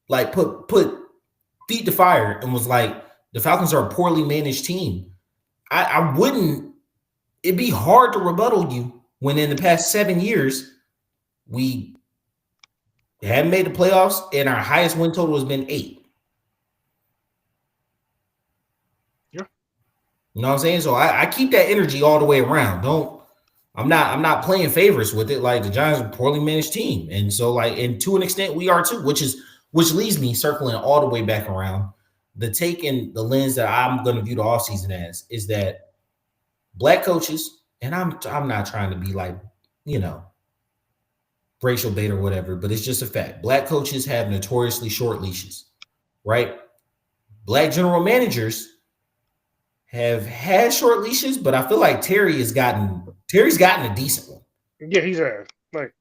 like put feet to fire and was like, the Falcons are a poorly managed team, I wouldn't. It'd be hard to rebuttal you when in the past 7 years we haven't made the playoffs and our highest win total has been 8. Yeah, you know what I'm saying. So I keep that energy all the way around. I'm not playing favorites with it. Like the Giants are a poorly managed team, and so like, and to an extent we are too. Which leaves me circling all the way back around. The take and the lens that I'm going to view the offseason as is that black coaches, and I'm not trying to be like, racial bait or whatever, but it's just a fact. Black coaches have notoriously short leashes, right? Black general managers have had short leashes, but I feel like Terry's gotten a decent one. Yeah, he's had like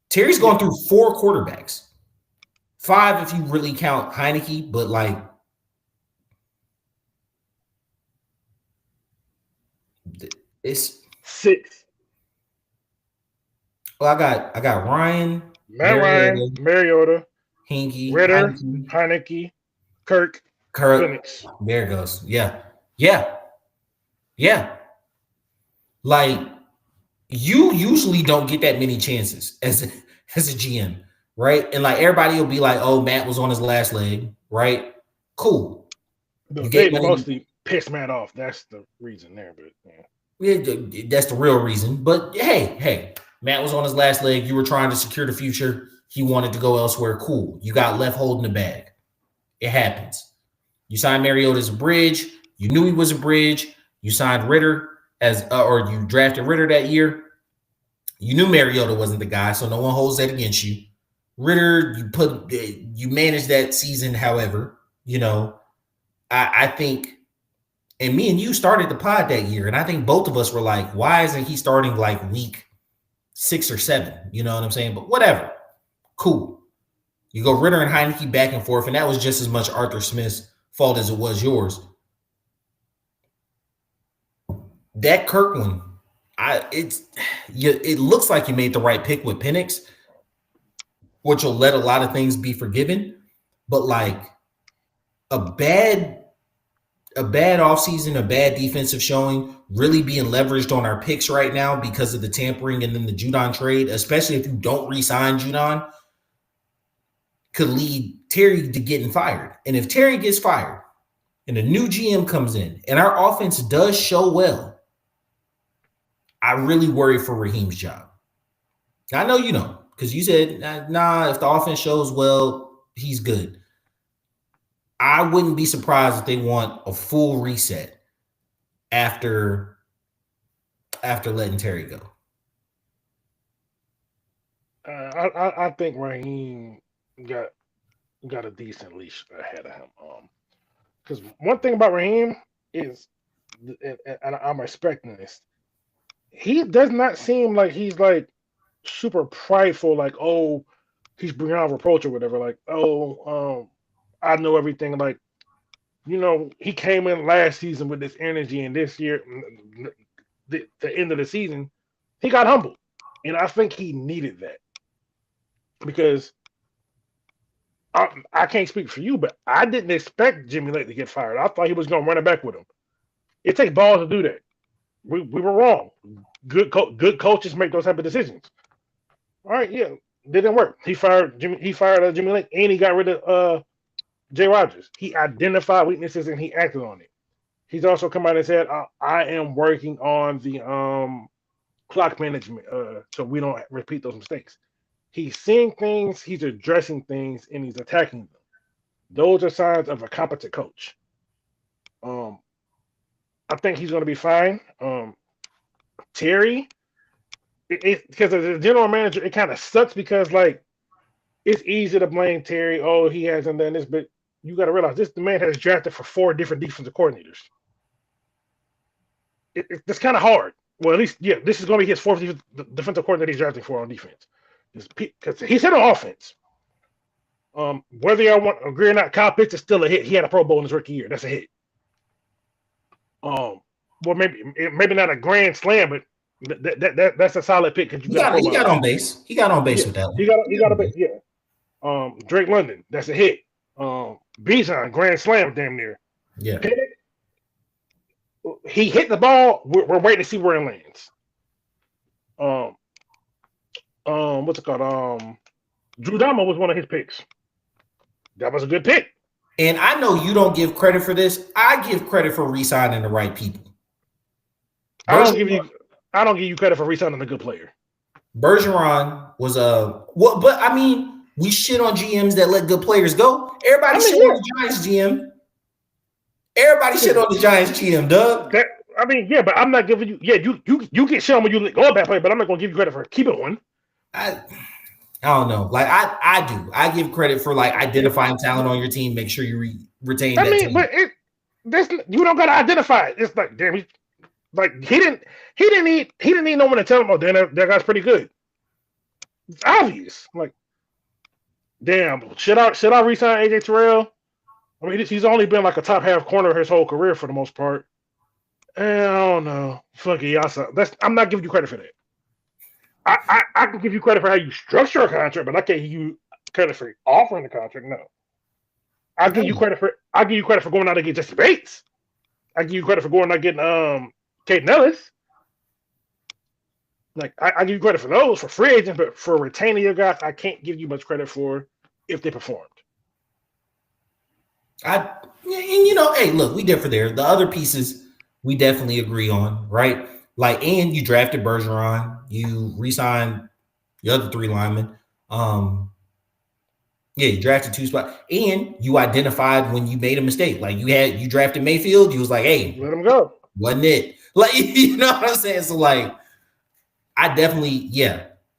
Terry's gone through 4 quarterbacks, 5 if you really count Heineke, but like. It's 6. Well, I got Ryan, Mariota, Hinkie, Ritter, Heineke, Kirk. Phoenix. There it goes. Yeah. Like you usually don't get that many chances as a GM, right? And like everybody will be like, "Oh, Matt was on his last leg," right? Cool. They mostly piss Matt off. That's the reason there, but yeah. Yeah, that's the real reason. But hey, Matt was on his last leg. You were trying to secure the future. He wanted to go elsewhere. Cool. You got left holding the bag. It happens. You signed Mariota as a bridge. You knew he was a bridge. You signed Ritter or you drafted Ritter that year. You knew Mariota wasn't the guy, so no one holds that against you. Ritter, you managed that season. However, I think. And me and you started the pod that year, and I think both of us were like, why isn't he starting like week 6 or 7? You know what I'm saying? But whatever. Cool. You go Ritter and Heineke back and forth, and that was just as much Arthur Smith's fault as it was yours. That Kirk one, it looks like you made the right pick with Penix, which will let a lot of things be forgiven. But like a bad offseason, a bad defensive showing, really being leveraged on our picks right now because of the tampering and then the Judon trade, especially if you don't re-sign Judon, could lead Terry to getting fired. And if Terry gets fired and a new GM comes in and our offense does show well, I really worry for Raheem's job. I know you know. because you said, nah, if the offense shows well, he's good. I wouldn't be surprised if they want a full reset after letting Terry go. I think Raheem got a decent leash ahead of him. Because one thing about Raheem is, and I'm respecting this, he does not seem like he's like super prideful, like, oh, he's beyond reproach or whatever. Like, oh, I know everything. Like, he came in last season with this energy, and this year, the end of the season, he got humbled, and I think he needed that because I can't speak for you, but I didn't expect Jimmy Lake to get fired. I thought he was going to run it back with him. It takes balls to do that. We were wrong. Good coaches make those type of decisions. All right, yeah, didn't work. He fired Jimmy Lake, and he got rid of Jay Rogers. He identified weaknesses and he acted on it. He's also come out and said, "I am working on the clock management, so we don't repeat those mistakes." He's seeing things, he's addressing things, and he's attacking them. Those are signs of a competent coach. I think he's going to be fine. Terry, because as a general manager, it kind of sucks because like it's easy to blame Terry. Oh, he hasn't done this, but you got to realize the man has drafted for 4 different defensive coordinators. It's kind of hard. Well, at least, yeah, this is going to be his 4th defensive coordinator he's drafting for on defense. Because he's hit on offense. Whether y'all want to agree or not, Kyle Pitts is still a hit. He had a Pro Bowl in his rookie year. That's a hit. Well, maybe not a grand slam, but that's a solid pick because he got on base. He got on base with that one. He got a base. Yeah. Drake London, that's a hit. Bijan, grand slam, damn near. Yeah. He hit the ball. We're waiting to see where it lands. What's it called? Drew Dama was one of his picks. That was a good pick. And I know you don't give credit for this. I give credit for re-signing the right people. I don't give you credit for re-signing a good player. Bergeron was but I mean, we shit on GMs that let good players go. Everybody shit on the Giants GM. Everybody shit on the Giants GM, Doug. But I'm not giving you. Yeah, you get shit on when you let go of that player, but I'm not going to give you credit for keeping one. I don't know. Like I do. I give credit for like identifying talent on your team. Make sure you retain that team. But you don't got to identify it. It's like, damn, he didn't need no one to tell him. Oh, damn, that guy's pretty good. It's obvious. Like, damn, should I re-sign AJ Terrell? I mean, he's only been like a top half corner his whole career for the most part. I don't know. Fuck it, y'all. I'm not giving you credit for that. I can give you credit for how you structure a contract, but I can't give you credit for offering the contract. No, I give you credit for going out and get Jesse Bates. I give you credit for going out and getting Caden Ellis. Like I give you credit for those for free agents, but for retaining your guys, I can't give you much credit for if they performed. And hey, look, we differ there. The other pieces we definitely agree on, right? Like, and you drafted Bergeron, you re-signed the other 3 linemen. You drafted 2 spots, and you identified when you made a mistake. Like you drafted Mayfield, you was like, hey, let him go. Wasn't it? Like, you know what I'm saying? So like,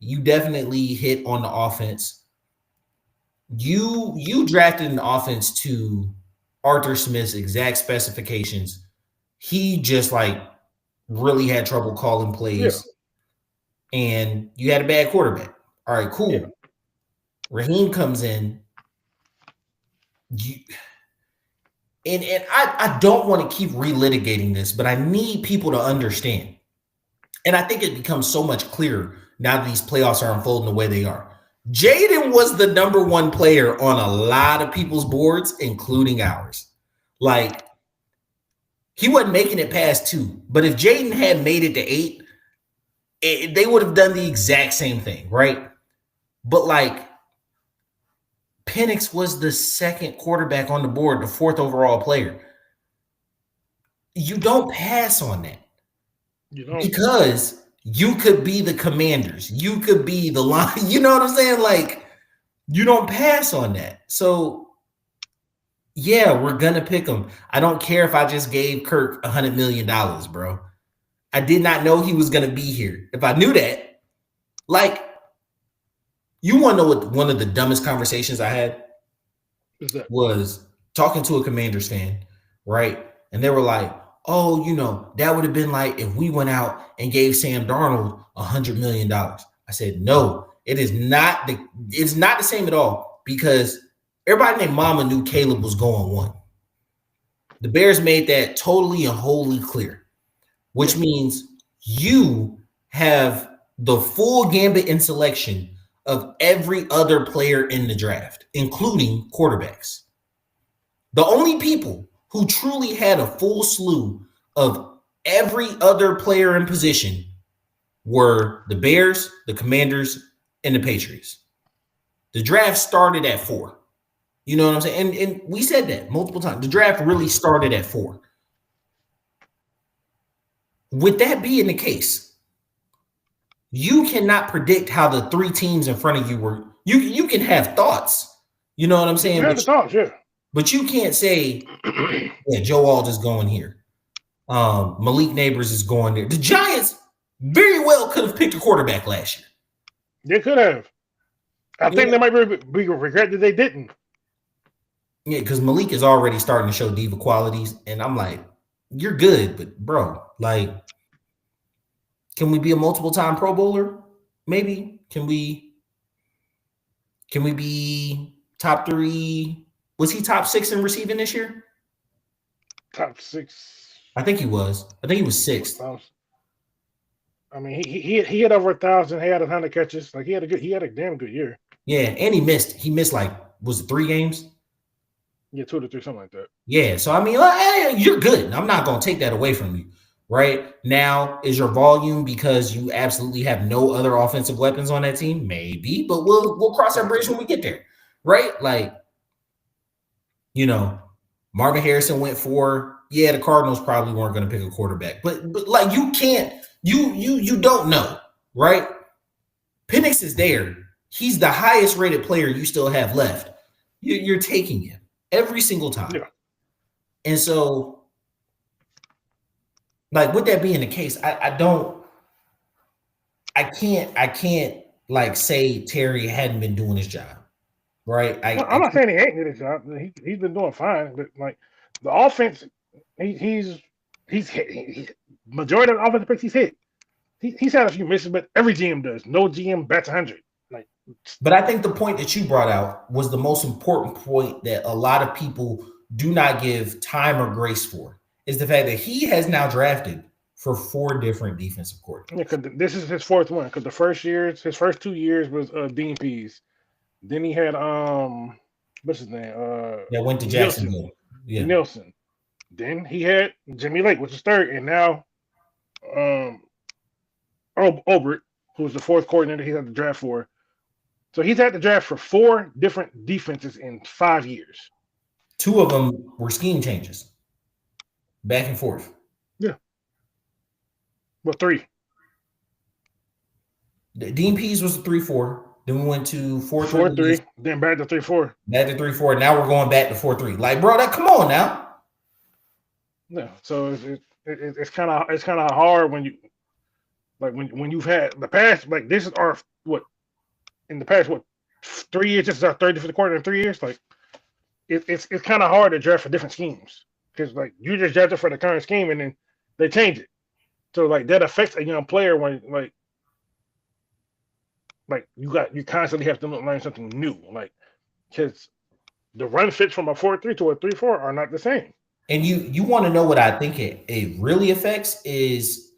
you definitely hit on the offense. You drafted an offense to Arthur Smith's exact specifications. He just like really had trouble calling plays, and you had a bad quarterback. All right, cool. Yeah. Raheem comes in. I don't want to keep relitigating this, but I need people to understand. And I think it becomes so much clearer now that these playoffs are unfolding the way they are. Jaden was the number 1 player on a lot of people's boards, including ours. Like, he wasn't making it past 2. But if Jaden had made it to 8, they would have done the exact same thing, right? But, like, Penix was the 2nd quarterback on the board, the 4th overall player. You don't pass on that. You don't. Because You could be the Commanders. You could be the line. You know what I'm saying? Like, you don't pass on that. So, yeah, we're gonna pick him. I don't care if I just gave Kirk $100 million, bro. I did not know he was gonna be here. If I knew that, like, you want to know what one of the dumbest conversations I had was talking to a Commanders fan, right? And they were like, "Oh, that would have been like if we went out and gave Sam Darnold $100 million." I said, "No, it's not the same at all because everybody named Mama knew Caleb was going one. The Bears made that totally and wholly clear, which means you have the full gambit in selection of every other player in the draft, including quarterbacks. The only people who truly had a full slew of every other player in position were the Bears, the Commanders, and the Patriots. The draft started at 4. You know what I'm saying? And we said that multiple times. The draft really started at 4. With that being the case, you cannot predict how the 3 teams in front of you were. You can have thoughts. You know what I'm saying? But you can't say, yeah, Joe Alt is going here. Malik Neighbors is going there. The Giants very well could have picked a quarterback last year. They could have. I think they might be regret that they didn't. Yeah, because Malik is already starting to show diva qualities. And I'm like, you're good, but bro, like, can we be a multiple-time Pro Bowler? Maybe. Can we be top 3? Was he top 6 in receiving this year? Top 6. I think he was. I think he was 6th. I mean, he had over 1,000. He had 100 catches. Like he had a damn good year. Yeah, and he missed like, was it 3 games? Yeah, 2 to 3, something like that. Yeah, so I mean, hey, you're good. I'm not gonna take that away from you. Right now, is your volume because you absolutely have no other offensive weapons on that team? Maybe, but we'll cross that bridge when we get there, right? Like, Marvin Harrison went 4. Yeah, the Cardinals probably weren't going to pick a quarterback, but like you can't, you don't know, right? Penix is there. He's the highest rated player you still have left. You're taking him every single time, and so. Like, with that being the case, I can't like say Terry hadn't been doing his job, right? I'm not saying he ain't did his job. He's been doing fine, but like the offense, he's majority of the offensive picks he's hit. He's had a few misses, but every GM does. No GM bats 100. Like, but I think the point that you brought out was the most important point that a lot of people do not give time or grace for. Is the fact that he has now drafted for 4 different defensive coordinators. Yeah, because this is his 4th one. Because his first 2 years was Dean Pease. Then he had what's his name? That went to Jacksonville. Nelson. Then he had Jimmy Lake, which is 3rd, and now Earl Obert, who was the 4th coordinator he had to draft for. So he's had to draft for 4 different defenses in 5 years. 2 of them were scheme changes. Back and forth. Yeah. Well, 3. Dean Pease was 3-4. Then we went to 4-3. Then back to 3-4. Back to 3-4. Now we're going back to 4-3. Like, bro, come on now. Yeah. So it's kind of hard when you like when you've had the past, like this is our in the past 3 years. This is our 3rd defensive coordinator in 3 years. Like it's kind of hard to draft for different schemes. Because like you just drafted for the current scheme and then they change it, so like that affects a young player when like you constantly have to learn something new, like because the run fits from a 4-3 to a 3-4 are not the same. And you want to know what I think it really affects is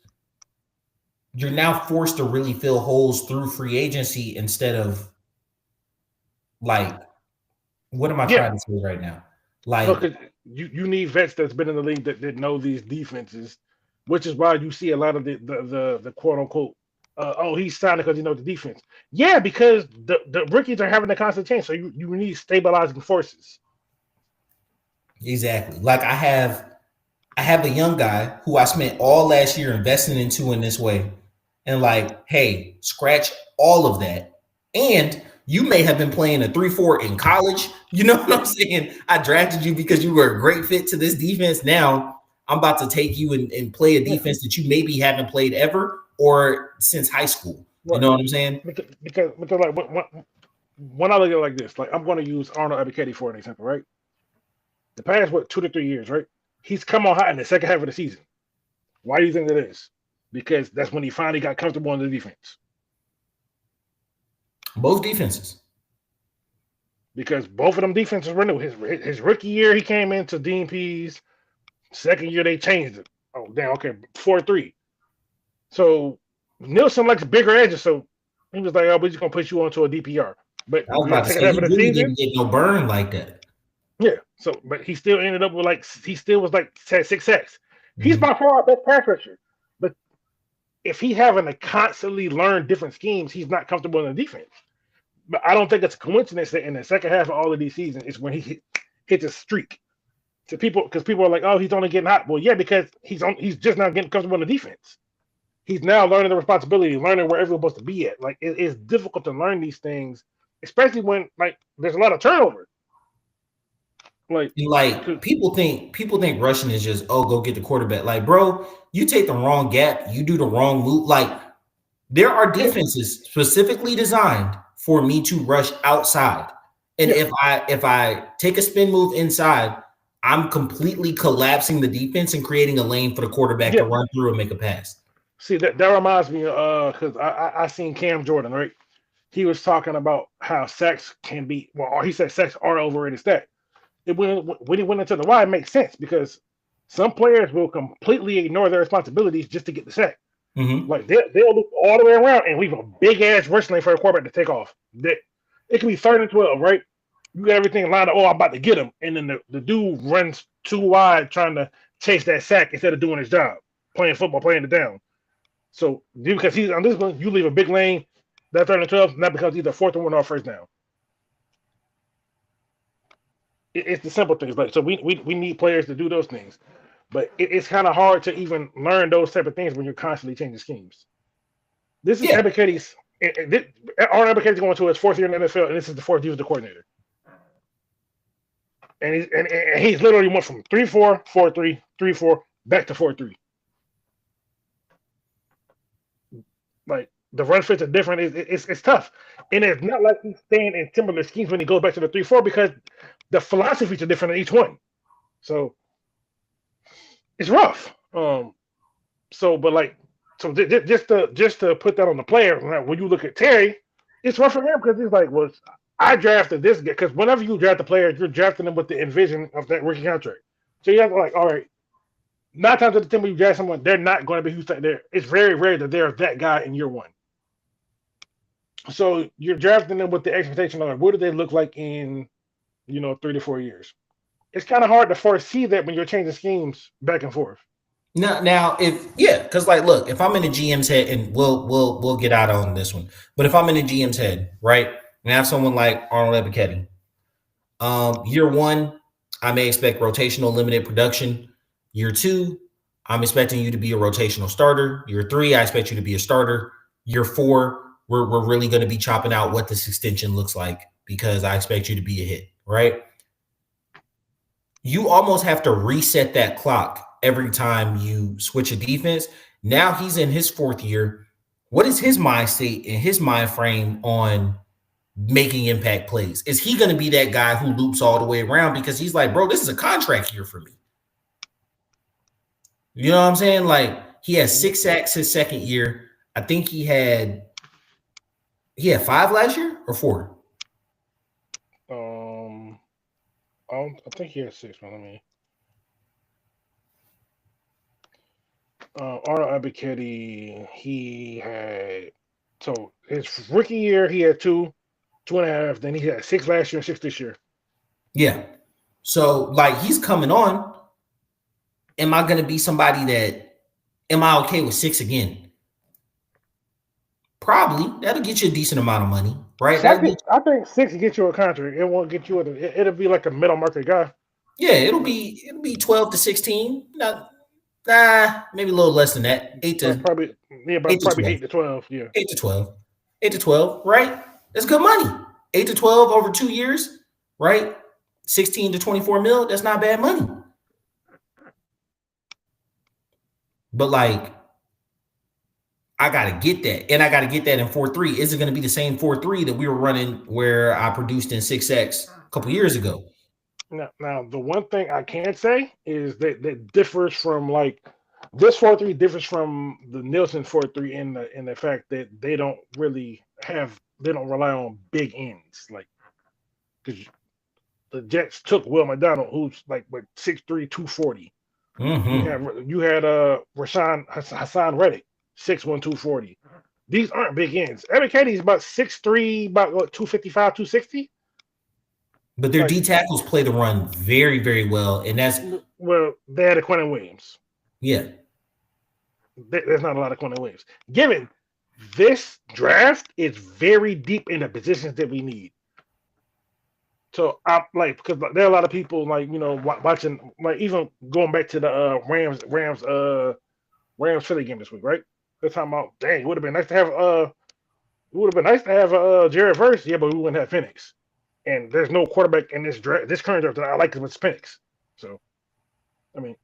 you're now forced to really fill holes through free agency instead of like what am I trying to say right now? Like. Look, you need vets that's been in the league that know these defenses, which is why you see a lot of the quote unquote he's signing because he knows the defense. Yeah, because the rookies are having the constant change, so you need stabilizing forces. Exactly. Like I have a young guy who I spent all last year investing into in this way, and like, hey, scratch all of that. And you may have been playing a 3-4 in college. You know what I'm saying? I drafted you because you were a great fit to this defense. Now I'm about to take you and play a Yeah. defense that you maybe haven't played ever or since high school. You Right. know what I'm saying? Because like when I look at it like this, like I'm going to use Arnold Ebiketie for an example, right? The past 2 to 3 years, right? He's come on hot in the second half of the season. Why do you think that is? Because that's when he finally got comfortable in the defense. Both defenses. Because both of them defenses were new. His rookie year, he came into Dean Pease. Second year, they changed it. Oh, damn, okay, 4-3. So Nielsen likes bigger edges, so he was like, "Oh, we're just gonna put you onto a DPR." But I was in the about to second say half he of the really season, didn't get no burn like that. yeah. So, but he still ended up with he still was like 6 sacks. He's Mhm. by far our best pass rusher. But if he having to constantly learn different schemes, he's not comfortable in the defense. But I don't think it's a coincidence that in the second half of all of these seasons is when he hits a streak. To people, because people are like, "Oh, he's only getting hot." Well, yeah, because he's just not getting comfortable in the defense. He's now learning the responsibility, learning where everyone's supposed to be at. Like it's difficult to learn these things, especially when like there's a lot of turnover. Like people think rushing is just, oh, go get the quarterback. Like, bro, you take the wrong gap, you do the wrong move. Like, there are yeah, defenses specifically designed for me to rush outside. And yeah. if I take a spin move inside, I'm completely collapsing the defense and creating a lane for the quarterback to Yeah. run through and make a pass. See that reminds me because I seen Cam Jordan, right? He was talking about how sacks can be well, he said sacks are overrated stat. When he went into the why, it makes sense because some players will completely ignore their responsibilities just to get the sack. Mhm. Like they'll look all the way around and leave a big ass rush lane for a quarterback to take off. It can be 3rd and 12, right? You got everything lined up. Oh, I'm about to get him, and then the dude runs too wide trying to chase that sack instead of doing his job, playing football, playing it down. So because he's on this one, you leave a big lane. That 3rd and 12 not becomes either 4th and 1 or 1st down. It's the simple things. Like so, we need players to do those things, but it's kind of hard to even learn those type of things when you're constantly changing schemes. This is Yeah. Ebiketie's. Arnold Ebiketie's going to his 4th year in the NFL, and this is the 4th year as the coordinator. And he's literally went from 3-4, 4-3, 3-4 back to 4-3. Like the run fits are different. It's tough, and it's not like he's staying in similar schemes when he goes back to the 3-4 because the philosophies are different in each one. So it's rough. But like just to put that on the player. Like, when you look at Terry, it's rough for him because he's like, well, I drafted this guy because whenever you draft a player, you're drafting them with the envision of that rookie contract. So you have to like, all right, 9 times out of 10 when you draft someone, they're not going to be who's there. It's very rare that they're that guy in year one. So you're drafting them with the expectation of like, what do they look like in 3 to 4 years? It's kind of hard to foresee that when you're changing schemes back and forth. Now, because like, look, if I'm in the GM's head, and we'll get out on this one, but if I'm in the GM's head, right, and I have someone like Arnold Ebiketie, year one, I may expect rotational limited production. Year two, I'm expecting you to be a rotational starter. Year three, I expect you to be a starter. Year four, we're really going to be chopping out what this extension looks like because I expect you to be a hit, right? You almost have to reset that clock every time you switch a defense. Now he's in his 4th year. What is his mind state and his mind frame on making impact plays? Is he going to be that guy who loops all the way around because he's like, bro, this is a contract year for me? You know what I'm saying? Like, he has 6 sacks his 2nd year. I think he had 5 last year or 4. I think he has 6. Man, let me. Arnold Ebiketie, he had so his rookie year he had 2.5. Then he had 6 last year, 6 this year. Yeah. So like he's coming on. Am I going to be somebody that am I okay with 6 again? Probably. That'll get you a decent amount of money, right? I think 6 will get you a contract. It won't get you it'll be like a middle market guy. Yeah, it'll be 12 to 16. Not maybe a little less than that. Probably 12. 8 to 12. Yeah. 8 to 12. 8 to 12, right? That's good money. 8 to 12 over 2 years, right? 16 to 24 mil, that's not bad money. But like, I gotta get that, and I gotta get that in 4.3. Is it gonna be the same 4.3 that we were running where I produced in 6X a couple years ago? Now, the one thing I can say is that differs from like this 4.3 differs from the Nielsen 4.3 in the fact that they don't rely on big ends, like because the Jets took Will McDonald, who's like 6'3", 240. Mm-hmm. You had Hassan Reddick, 6'1", 240. These aren't big ends. Evan Katie's about 6'3", about 255, 260. But their D tackles play the run very, very well, and that's they had a Quentin Williams. Yeah, there's not a lot of Quentin Williams. Given this draft is very deep in the positions that we need. So I because there are a lot of people watching, even going back to the Rams Philly game this week, right? They're talking about, dang, it would have been nice to have Jared Verse, yeah, but we wouldn't have Penix. And there's no quarterback in this current draft that I like as much Penix. So, I mean,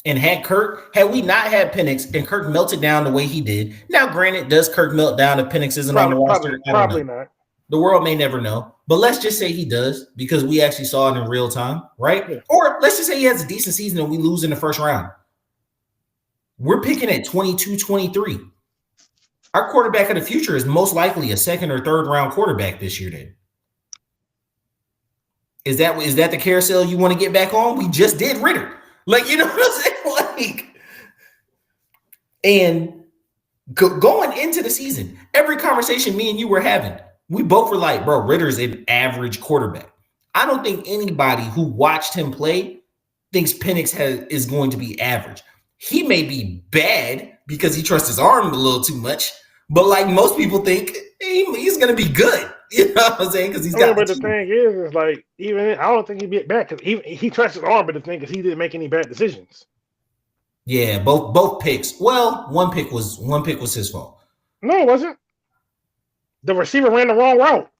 and had we not had Penix and Kirk melted down the way he did. Now, granted, does Kirk melt down if Penix isn't on the roster? Probably not. The world may never know, but let's just say he does because we actually saw it in real time, right? Yeah. Or let's just say he has a decent season and we lose in the first round. We're picking at 22, 23. Our quarterback of the future is most likely a second or third round quarterback this year. Then is that the carousel you want to get back on? We just did Ritter, what I'm saying, and going into the season, every conversation me and you were having, we both were like, bro, Ritter's an average quarterback. I don't think anybody who watched him play thinks Penix is going to be average. He may be bad because he trusts his arm a little too much, but like most people think he's going to be good. You know what I'm saying? Because he's got. But the thing is like, even I don't think he'd be bad because he trusts his arm. But the thing is, he didn't make any bad decisions. Yeah, both picks. Well, one pick was his fault. No, it wasn't. The receiver ran the wrong route.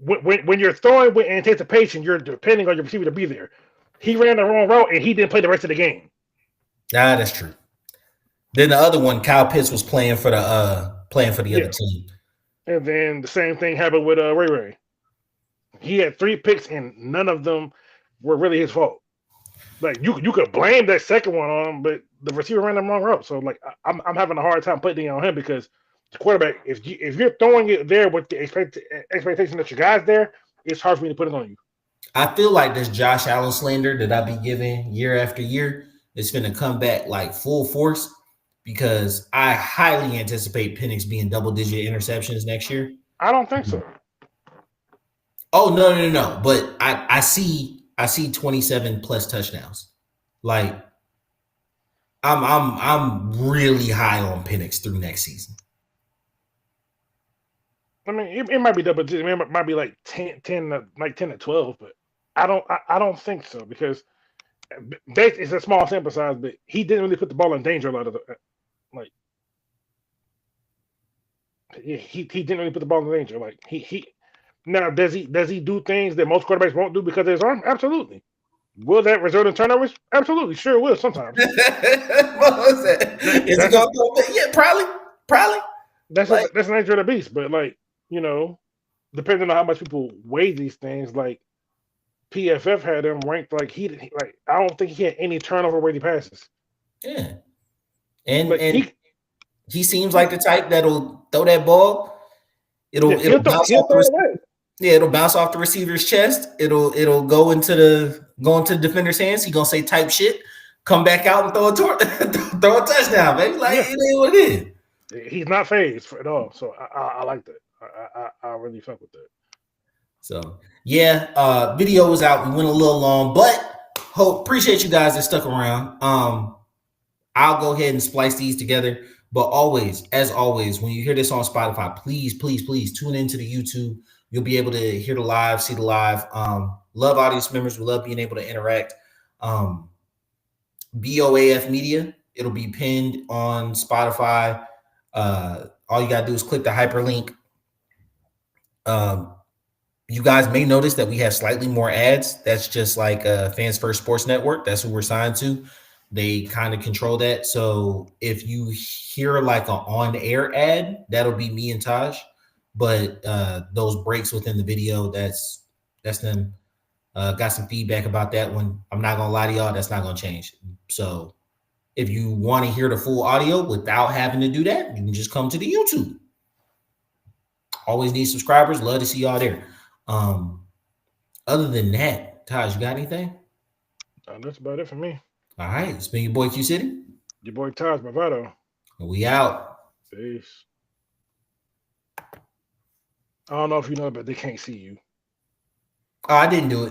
When you're throwing with anticipation, you're depending on your receiver to be there. He ran the wrong route and he didn't play the rest of the game. That's true. Then the other one, Kyle Pitts was playing for the other team. And then the same thing happened with Ray. He had 3 picks and none of them were really his fault. Like you could blame that second one on him, but the receiver ran the wrong route. So like I'm having a hard time putting it on him because the quarterback, if you're throwing it there with the expectation that your guy's there, it's hard for me to put it on you. I feel like this Josh Allen slander that I be giving year after year is going to come back like full force because I highly anticipate Penix being double-digit interceptions next year. I don't think so. Oh no! But I see 27 plus touchdowns. Like I'm really high on Penix through next season. I mean, it might be double digit. It might be like 10 to 12, but I don't think so because it's a small sample size. But he didn't really put the ball in danger a lot of the he didn't really put the ball in danger. Like he now does he do things that most quarterbacks won't do because of his arm? Absolutely. Will that result in turnovers? Absolutely, sure will sometimes. What was that? Is it going to go? Yeah, probably. That's the nature of the beast. But like, depending on how much people weigh these things, like PFF had him ranked like I don't think he had any turnover-worthy passes. Yeah, and he seems like the type that'll throw that ball. It'll bounce off it'll bounce off the receiver's chest. It'll go into the defender's hands. He gonna say type shit, come back out and throw a touchdown, baby. Like it ain't what it is. He's not phased at all. So I like that. I really fuck with that. So yeah, video was out. We went a little long, but appreciate you guys that stuck around. I'll go ahead and splice these together. But always, as always, when you hear this on Spotify, please tune into the YouTube. You'll be able to hear the live, see the live. Love audience members. We love being able to interact. BOAF Media. It'll be pinned on Spotify. All you gotta do is click the hyperlink. You guys may notice that we have slightly more ads. That's just like Fans First Sports Network. That's who we're signed to. They kind of control that. So if you hear like an on-air ad, that'll be me and Taj. But those breaks within the video, that's them. Got some feedback about that one. I'm not gonna lie to y'all, that's not gonna change. So if you want to hear the full audio without having to do that, you can just come to the YouTube. Always need subscribers. Love to see y'all there. Other than that, Taj, you got anything? That's about it for me. All right, it's been your boy Q City. Your boy Taj Bravado. We out. Peace. I don't know if you know, but they can't see you. Oh, I didn't do it.